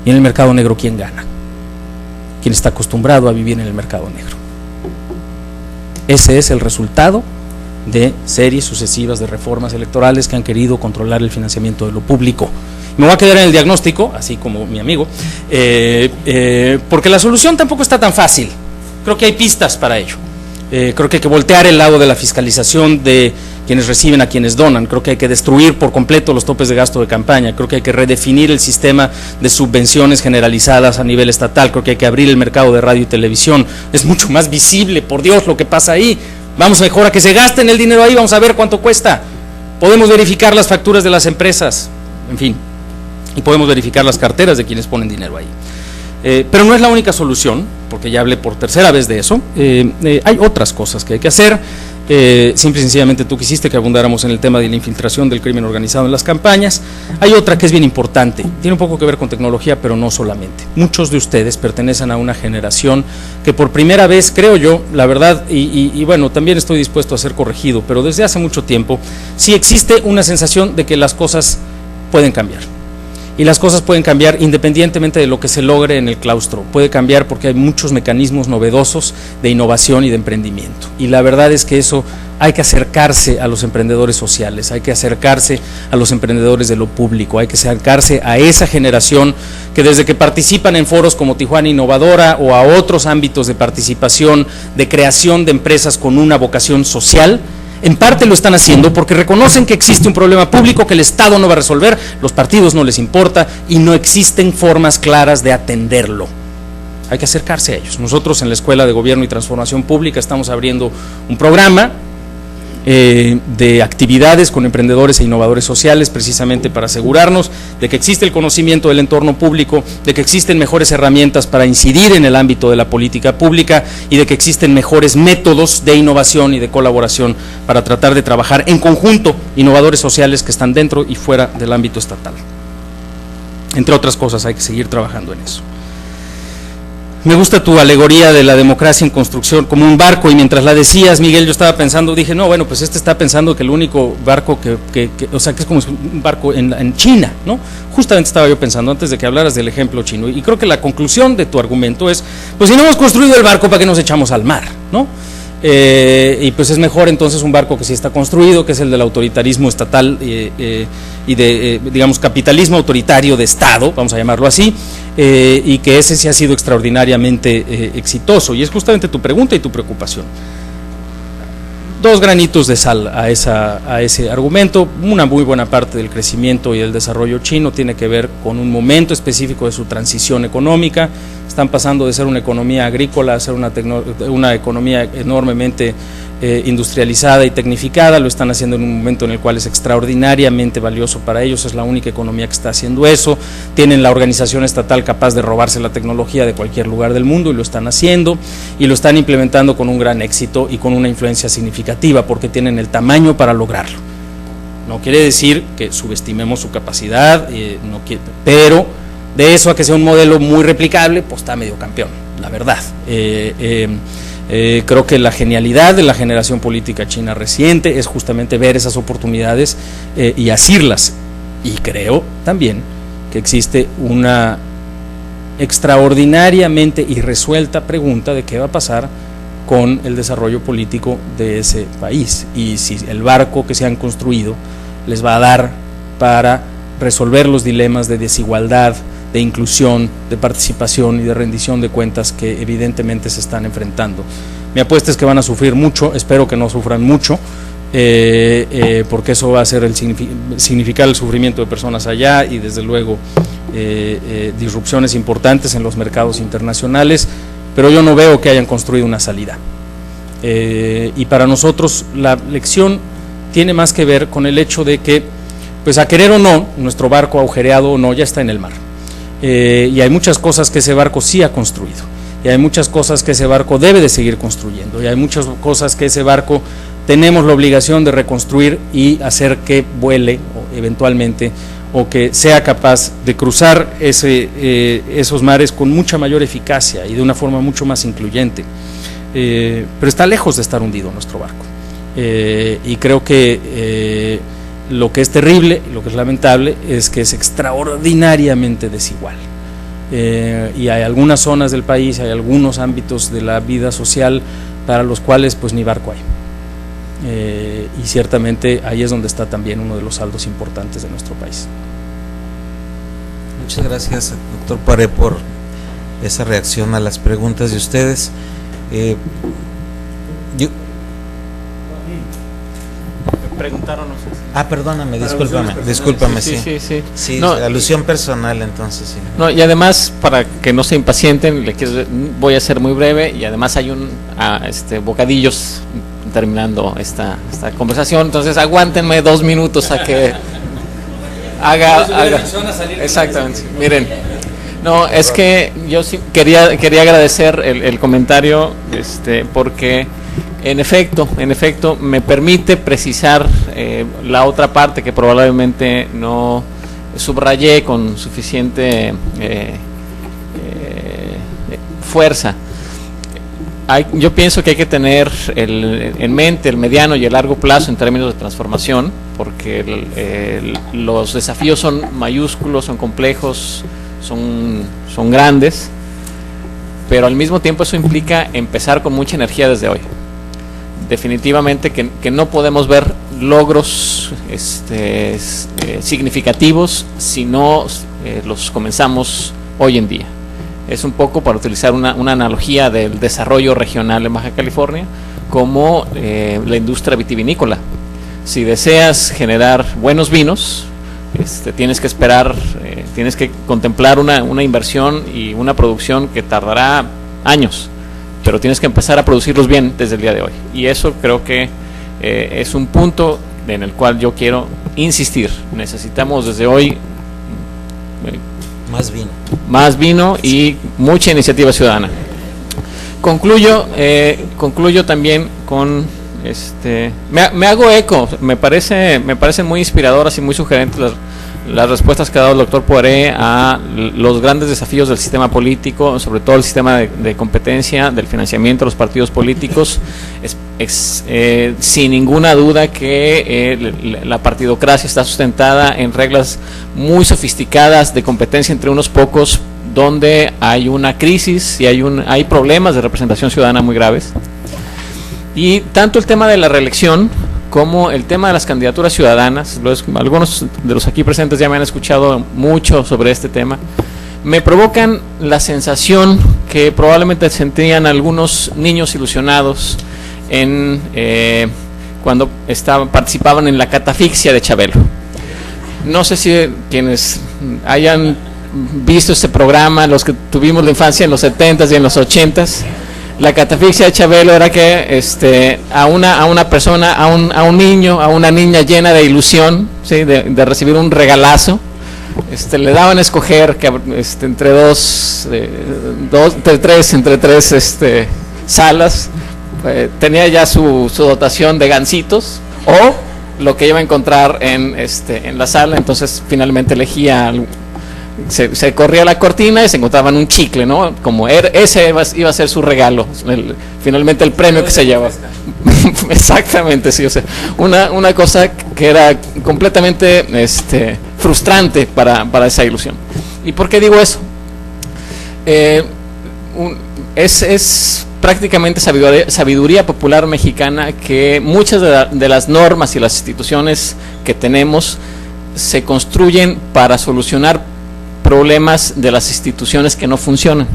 Y en el mercado negro, ¿quién gana? Quien está acostumbrado a vivir en el mercado negro. Ese es el resultado de series sucesivas de reformas electorales que han querido controlar el financiamiento de lo público. Me voy a quedar en el diagnóstico, así como mi amigo, porque la solución tampoco está tan fácil. Creo que hay pistas para ello. Creo que hay que voltear el lado de la fiscalización de quienes reciben a quienes donan. Creo que hay que destruir por completo los topes de gasto de campaña. Creo que hay que redefinir el sistema de subvenciones generalizadas a nivel estatal. Creo que hay que abrir el mercado de radio y televisión. Es mucho más visible, por Dios, lo que pasa ahí. Vamos mejor a que se gasten el dinero ahí, vamos a ver cuánto cuesta. Podemos verificar las facturas de las empresas, en fin, y podemos verificar las carteras de quienes ponen dinero ahí. Pero no es la única solución, porque ya hablé por tercera vez de eso. Hay otras cosas que hay que hacer. Simple y sencillamente tú quisiste que abundáramos en el tema de la infiltración del crimen organizado en las campañas. Hay otra que es bien importante, tiene un poco que ver con tecnología, pero no solamente. Muchos de ustedes pertenecen a una generación que por primera vez, creo yo, la verdad, y bueno, también estoy dispuesto a ser corregido, pero desde hace mucho tiempo sí existe una sensación de que las cosas pueden cambiar. Y las cosas pueden cambiar independientemente de lo que se logre en el claustro. Puede cambiar porque hay muchos mecanismos novedosos de innovación y de emprendimiento. Y la verdad es que eso hay que acercarse a los emprendedores sociales, hay que acercarse a los emprendedores de lo público, hay que acercarse a esa generación que desde que participan en foros como Tijuana Innovadora o a otros ámbitos de participación, de creación de empresas con una vocación social, En parte lo están haciendo porque reconocen que existe un problema público que el Estado no va a resolver, los partidos no les importa y no existen formas claras de atenderlo. Hay que acercarse a ellos. Nosotros en la Escuela de Gobierno y Transformación Pública estamos abriendo un programa de actividades con emprendedores e innovadores sociales, precisamente para asegurarnos de que existe el conocimiento del entorno público, de que existen mejores herramientas para incidir en el ámbito de la política pública y de que existen mejores métodos de innovación y de colaboración para tratar de trabajar en conjunto innovadores sociales que están dentro y fuera del ámbito estatal. Entre otras cosas, hay que seguir trabajando en eso. Me gusta tu alegoría de la democracia en construcción como un barco, y mientras la decías, Miguel, yo estaba pensando, dije, no, bueno, pues está pensando que el único barco o sea, que es como un barco en China, ¿no? Justamente estaba yo pensando antes de que hablaras del ejemplo chino, y creo que la conclusión de tu argumento es, pues si no hemos construido el barco, ¿para qué nos echamos al mar, no? Y pues es mejor entonces un barco que sí está construido, que es el del autoritarismo estatal y de, digamos, capitalismo autoritario de Estado, vamos a llamarlo así, y que ese sí ha sido extraordinariamente exitoso, y es justamente tu pregunta y tu preocupación. Dos granitos de sal a ese argumento. Una muy buena parte del crecimiento y el desarrollo chino tiene que ver con un momento específico de su transición económica. Están pasando de ser una economía agrícola a ser una economía enormemente industrializada y tecnificada. Lo están haciendo en un momento en el cual es extraordinariamente valioso para ellos, es la única economía que está haciendo eso. Tienen la organización estatal capaz de robarse la tecnología de cualquier lugar del mundo y lo están haciendo, y lo están implementando con un gran éxito y con una influencia significativa porque tienen el tamaño para lograrlo. No quiere decir que subestimemos su capacidad, pero de eso a que sea un modelo muy replicable, pues está medio campeón, la verdad. Creo que la genialidad de la generación política china reciente es justamente ver esas oportunidades y asirlas, y creo también que existe una extraordinariamente irresuelta pregunta de qué va a pasar con el desarrollo político de ese país, y si el barco que se han construido les va a dar para resolver los dilemas de desigualdad, de inclusión, de participación y de rendición de cuentas que evidentemente se están enfrentando. Mi apuesta es que van a sufrir mucho, espero que no sufran mucho, porque eso va a ser significar el sufrimiento de personas allá y desde luego disrupciones importantes en los mercados internacionales, pero yo no veo que hayan construido una salida. Y para nosotros la lección tiene más que ver con el hecho de que, pues a querer o no, nuestro barco agujereado o no, ya está en el mar. Y hay muchas cosas que ese barco sí ha construido, y hay muchas cosas que ese barco debe de seguir construyendo, y hay muchas cosas que ese barco tenemos la obligación de reconstruir y hacer que vuele o eventualmente, o que sea capaz de cruzar esos mares con mucha mayor eficacia y de una forma mucho más incluyente. Pero está lejos de estar hundido nuestro barco, y creo que lo que es terrible, lo que es lamentable, es que es extraordinariamente desigual. Y hay algunas zonas del país, hay algunos ámbitos de la vida social para los cuales pues ni barco hay. Y ciertamente ahí es donde está también uno de los saldos importantes de nuestro país. Muchas gracias, doctor Poiré, por esa reacción a las preguntas de ustedes. Preguntaron, no sé. Perdóname, discúlpame, sí, no, alusión personal, entonces sí. No, y además, para que no se impacienten, voy a ser muy breve, y además hay bocadillos terminando esta conversación, entonces aguántenme 2 minutos a que haga. Exactamente, miren. No, es que yo sí quería agradecer el comentario, porque en efecto me permite precisar la otra parte que probablemente no subrayé con suficiente fuerza. Yo pienso que hay que tener en mente el mediano y el largo plazo en términos de transformación, porque los desafíos son mayúsculos, son complejos, son grandes, pero al mismo tiempo eso implica empezar con mucha energía desde hoy. Definitivamente que no podemos ver logros significativos si no los comenzamos hoy en día. Es un poco para utilizar una analogía del desarrollo regional en Baja California, como la industria vitivinícola. Si deseas generar buenos vinos, tienes que esperar, tienes que contemplar una inversión y una producción que tardará años, pero tienes que empezar a producirlos bien desde el día de hoy. Y eso creo que es un punto en el cual yo quiero insistir. Necesitamos desde hoy más vino y mucha iniciativa ciudadana. Concluyo también con me hago eco. Me parecen muy inspiradoras y muy sugerentes las respuestas que ha dado el doctor Poiré a los grandes desafíos del sistema político, sobre todo el sistema de competencia, del financiamiento de los partidos políticos. Sin ninguna duda que la partidocracia está sustentada en reglas muy sofisticadas de competencia entre unos pocos, donde hay una crisis y hay problemas de representación ciudadana muy graves. Y tanto el tema de la reelección como el tema de las candidaturas ciudadanas, algunos de los aquí presentes ya me han escuchado mucho sobre este tema, me provocan la sensación que probablemente sentían algunos niños ilusionados cuando participaban en la catafixia de Chabelo. No sé si quienes hayan visto este programa, los que tuvimos la infancia en los 70s y en los 80s, la catafixia de Chabelo era que a una persona, a un niño, a una niña llena de ilusión, ¿sí? de recibir un regalazo, le daban a escoger que entre tres salas, tenía ya su dotación de gansitos o lo que iba a encontrar en la sala. Entonces finalmente elegía, se corría la cortina y se encontraban un chicle, ¿no? Como ese iba a ser su regalo, finalmente el premio que se llevaba. Exactamente, sí, o sea, una cosa que era completamente frustrante para esa ilusión. ¿Y por qué digo eso? Es prácticamente sabiduría popular mexicana que muchas de las normas y las instituciones que tenemos se construyen para solucionar problemas de las instituciones que no funcionan.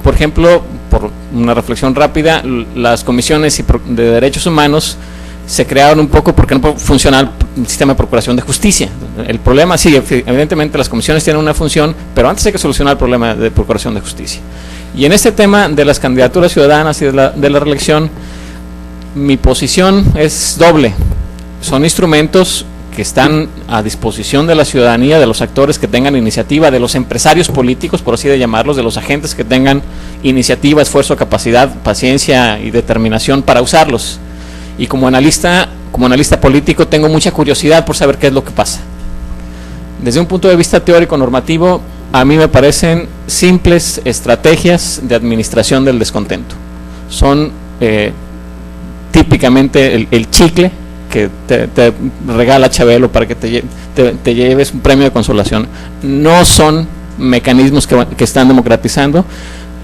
Por ejemplo, por una reflexión rápida, las comisiones de derechos humanos se crearon un poco porque no funciona el sistema de procuración de justicia. El problema, sí, evidentemente las comisiones tienen una función, pero antes hay que solucionar el problema de procuración de justicia. Y en este tema de las candidaturas ciudadanas y de la reelección, mi posición es doble. Son instrumentos que están a disposición de la ciudadanía, de los actores que tengan iniciativa, de los empresarios políticos, por así de llamarlos, de los agentes que tengan iniciativa, esfuerzo, capacidad, paciencia y determinación para usarlos. Y como analista político tengo mucha curiosidad por saber qué es lo que pasa. Desde un punto de vista teórico normativo, a mí me parecen simples estrategias de administración del descontento. Son típicamente el chicle que te regala Chabelo para que te lleves un premio de consolación. No son mecanismos que están democratizando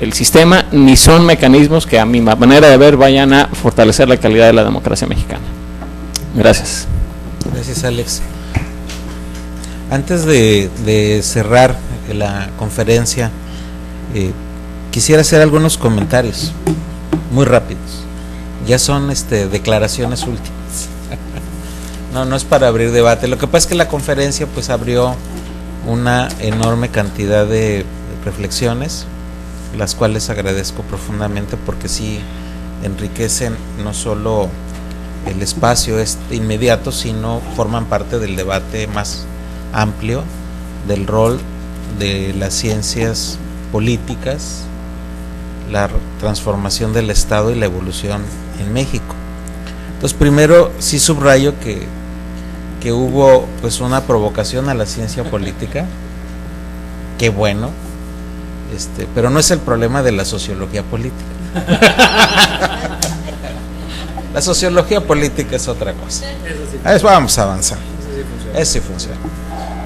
el sistema, ni son mecanismos que a mi manera de ver vayan a fortalecer la calidad de la democracia mexicana. Gracias. Gracias, Alex. Antes de cerrar la conferencia, quisiera hacer algunos comentarios muy rápidos. Ya son declaraciones últimas. No es para abrir debate. Lo que pasa es que la conferencia pues abrió una enorme cantidad de reflexiones, las cuales agradezco profundamente porque sí enriquecen no solo el espacio inmediato, sino forman parte del debate más amplio del rol de las ciencias políticas, la transformación del Estado y la evolución en México. Entonces, primero sí subrayo que hubo pues una provocación a la ciencia política, qué bueno, pero no es el problema de la sociología política. La sociología política es otra cosa. Vamos a avanzar. Eso sí funciona.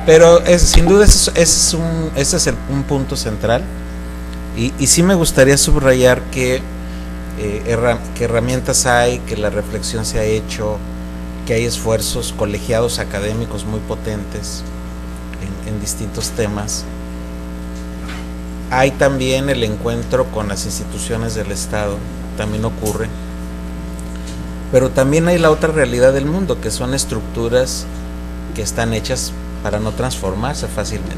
Pero sin duda ese es un punto central, y sí me gustaría subrayar que herramientas hay, que la reflexión se ha hecho, que hay esfuerzos colegiados académicos muy potentes en distintos temas. Hay también el encuentro con las instituciones del Estado, también ocurre. Pero también hay la otra realidad del mundo, que son estructuras que están hechas para no transformarse fácilmente.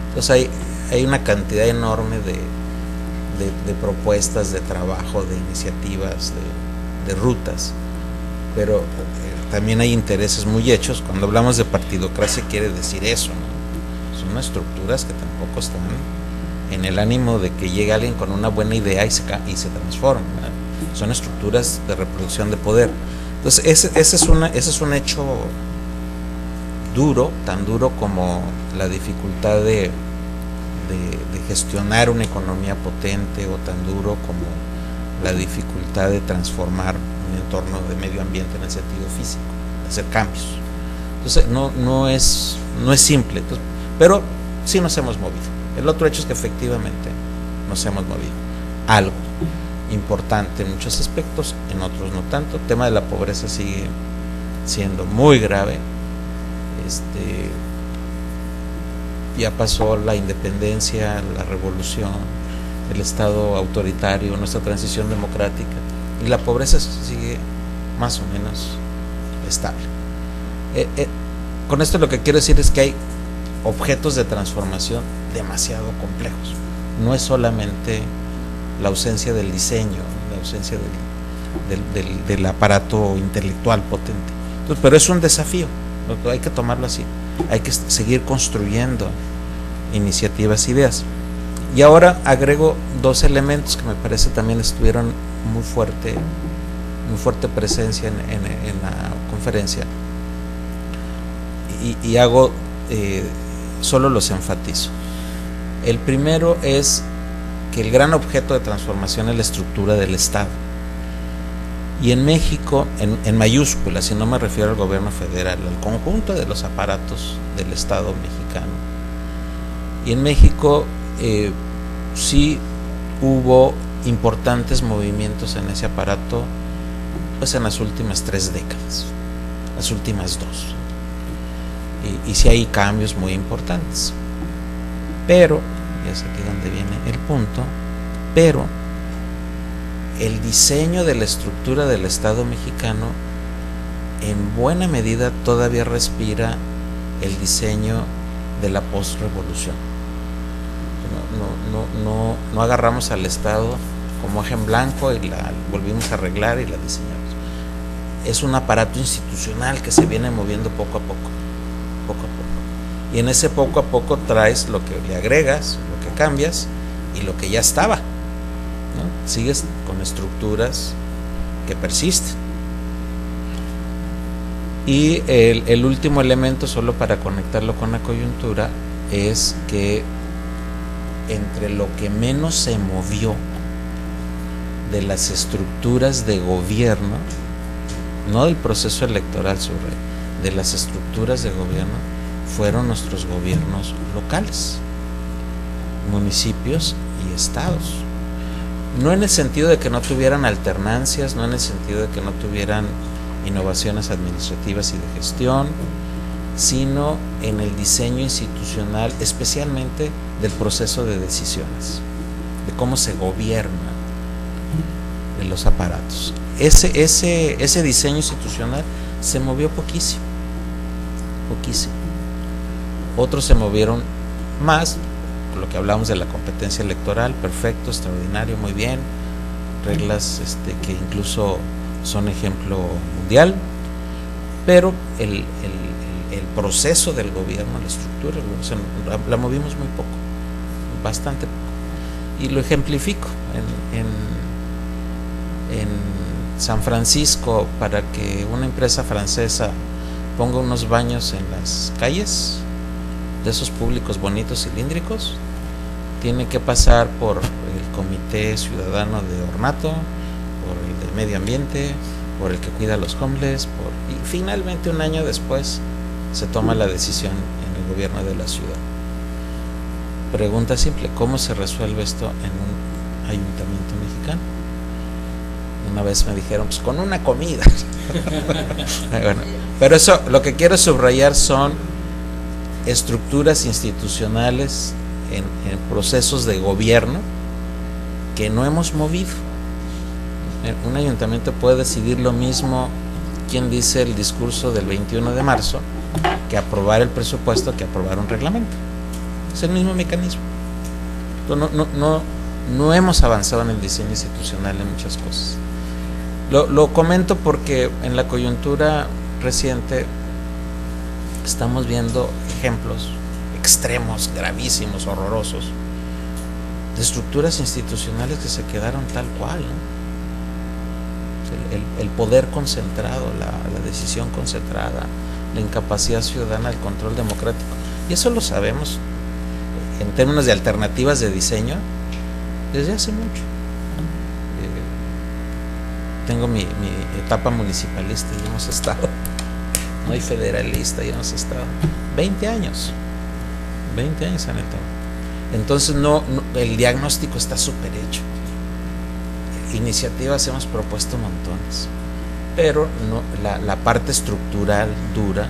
Entonces hay una cantidad enorme de propuestas de trabajo, de iniciativas, de rutas, pero también hay intereses muy hechos. Cuando hablamos de partidocracia quiere decir eso, ¿no? Son estructuras que tampoco están en el ánimo de que llegue alguien con una buena idea y se transforme, ¿no? Son estructuras de reproducción de poder. Entonces ese es un hecho duro, tan duro como la dificultad de gestionar una economía potente, o tan duro como la dificultad de transformar un entorno de medio ambiente en el sentido físico, hacer cambios. Entonces no es simple, pero sí nos hemos movido. El otro hecho es que efectivamente nos hemos movido. Algo importante en muchos aspectos, en otros no tanto. El tema de la pobreza sigue siendo muy grave. Ya pasó la independencia, la revolución, el estado autoritario, nuestra transición democrática, y la pobreza sigue más o menos estable. Con esto lo que quiero decir es que hay objetos de transformación demasiado complejos. No es solamente la ausencia del diseño, la ausencia del aparato intelectual potente. Entonces, pero es un desafío, hay que tomarlo así. Hay que seguir construyendo iniciativas, ideas. Y ahora agrego dos elementos que me parece también estuvieron muy fuerte presencia en la conferencia, y hago solo los enfatizo. El primero es que el gran objeto de transformación es la estructura del Estado. Y en México, en mayúsculas, y no me refiero al gobierno federal, al conjunto de los aparatos del Estado mexicano. Y en México sí hubo importantes movimientos en ese aparato, pues en las últimas 3 décadas, las últimas 2. Y sí hay cambios muy importantes. Pero, y es aquí donde viene el punto, pero el diseño de la estructura del Estado mexicano en buena medida todavía respira el diseño de la postrevolución. No agarramos al Estado como hoja en blanco y la volvimos a arreglar y la diseñamos. Es un aparato institucional que se viene moviendo poco a poco. Y en ese poco a poco traes lo que le agregas, lo que cambias y lo que ya estaba, ¿no? Sigues con estructuras que persisten. Y el último elemento, solo para conectarlo con la coyuntura, es que entre lo que menos se movió de las estructuras de gobierno, no del proceso electoral, de las estructuras de gobierno, fueron nuestros gobiernos locales, municipios y estados. No en el sentido de que no tuvieran alternancias, no en el sentido de que no tuvieran innovaciones administrativas y de gestión, sino en el diseño institucional, especialmente del proceso de decisiones, de cómo se gobierna de los aparatos. Ese diseño institucional se movió poquísimo. Otros se movieron más, con lo que hablamos de la competencia electoral, perfecto, extraordinario, muy bien, reglas que incluso son ejemplo mundial, pero el proceso del gobierno, la estructura, la movimos muy poco, bastante poco. Y lo ejemplifico en San Francisco. Para que una empresa francesa ponga unos baños en las calles, de esos públicos bonitos cilíndricos, tiene que pasar por el Comité Ciudadano de Ornato, por el de Medio Ambiente, por el que cuida a los homeless, y finalmente un año después se toma la decisión en el gobierno de la ciudad. Pregunta simple: ¿cómo se resuelve esto en un ayuntamiento mexicano? Una vez me dijeron, pues con una comida. Bueno, pero eso, lo que quiero subrayar son estructuras institucionales en procesos de gobierno que no hemos movido. Un ayuntamiento puede decidir lo mismo quien dice el discurso del 21 de marzo que aprobar el presupuesto, que aprobar un reglamento. Es el mismo mecanismo. No hemos avanzado en el diseño institucional en muchas cosas. Lo comento porque en la coyuntura reciente estamos viendo ejemplos extremos, gravísimos, horrorosos, de estructuras institucionales que se quedaron tal cual, ¿no? El poder concentrado, la decisión concentrada, la incapacidad ciudadana del control democrático. Y eso lo sabemos en términos de alternativas de diseño desde hace mucho. Tengo mi etapa municipalista y hemos estado, no hay federalista, y hemos estado 20 años en el tema. Entonces el diagnóstico está súper hecho. Iniciativas hemos propuesto montones, pero no, la parte estructural dura,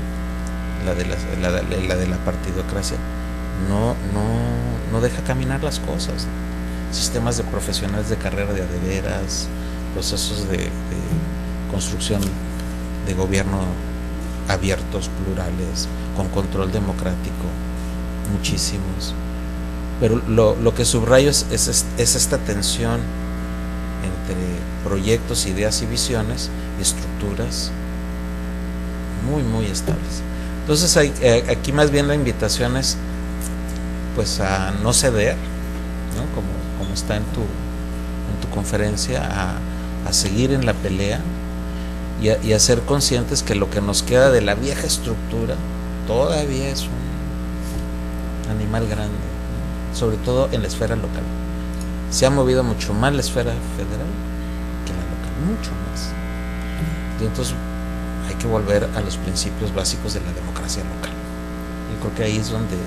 la de la partidocracia, no deja caminar las cosas. Sistemas de profesionales de carrera de adeveras, procesos de construcción de gobierno abiertos, plurales, con control democrático, muchísimos. Pero lo que subrayo es esta tensión entre proyectos, ideas y visiones y estructuras muy estables. Entonces aquí más bien la invitación es pues a no ceder, ¿no? Como está en tu conferencia, a seguir en la pelea y a ser conscientes que lo que nos queda de la vieja estructura todavía es un animal grande, ¿no? Sobre todo en la esfera local. Se ha movido mucho más la esfera federal que la local, mucho más. Y entonces hay que volver a los principios básicos de la democracia local. Yo creo que ahí es donde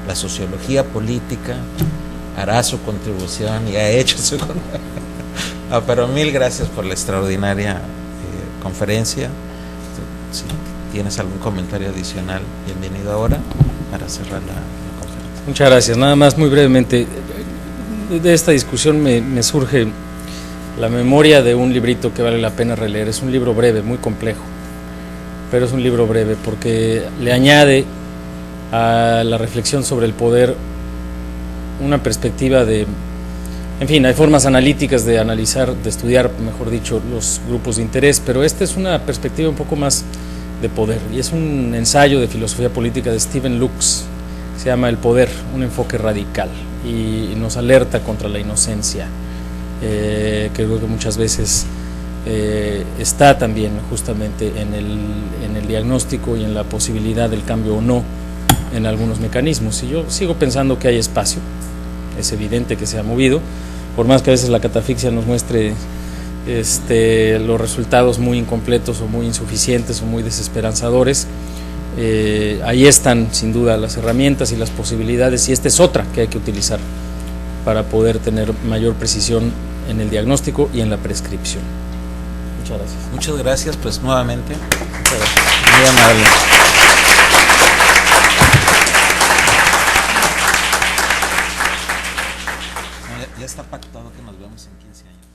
la sociología política hará su contribución y ha hecho su contribución. Pero mil gracias por la extraordinaria conferencia. Si tienes algún comentario adicional, bienvenido ahora para cerrar la conferencia. Muchas gracias. Nada más muy brevemente, de esta discusión me surge la memoria de un librito que vale la pena releer. Es un libro breve, muy complejo, pero es un libro breve porque le añade a la reflexión sobre el poder una perspectiva de, en fin, hay formas analíticas de analizar, de estudiar, mejor dicho, los grupos de interés, pero esta es una perspectiva un poco más de poder, y es un ensayo de filosofía política de Stephen Lux, se llama El poder, un enfoque radical, y nos alerta contra la inocencia, que creo que muchas veces está también justamente en el diagnóstico y en la posibilidad del cambio o no en algunos mecanismos. Y yo sigo pensando que hay espacio, es evidente que se ha movido, por más que a veces la catafixia nos muestre los resultados muy incompletos o muy insuficientes o muy desesperanzadores. Ahí están sin duda las herramientas y las posibilidades, y esta es otra que hay que utilizar para poder tener mayor precisión en el diagnóstico y en la prescripción. Muchas gracias. Muchas gracias, pues nuevamente. Muchas gracias. Muy amable. Ya está pactado que nos vemos en 15 años.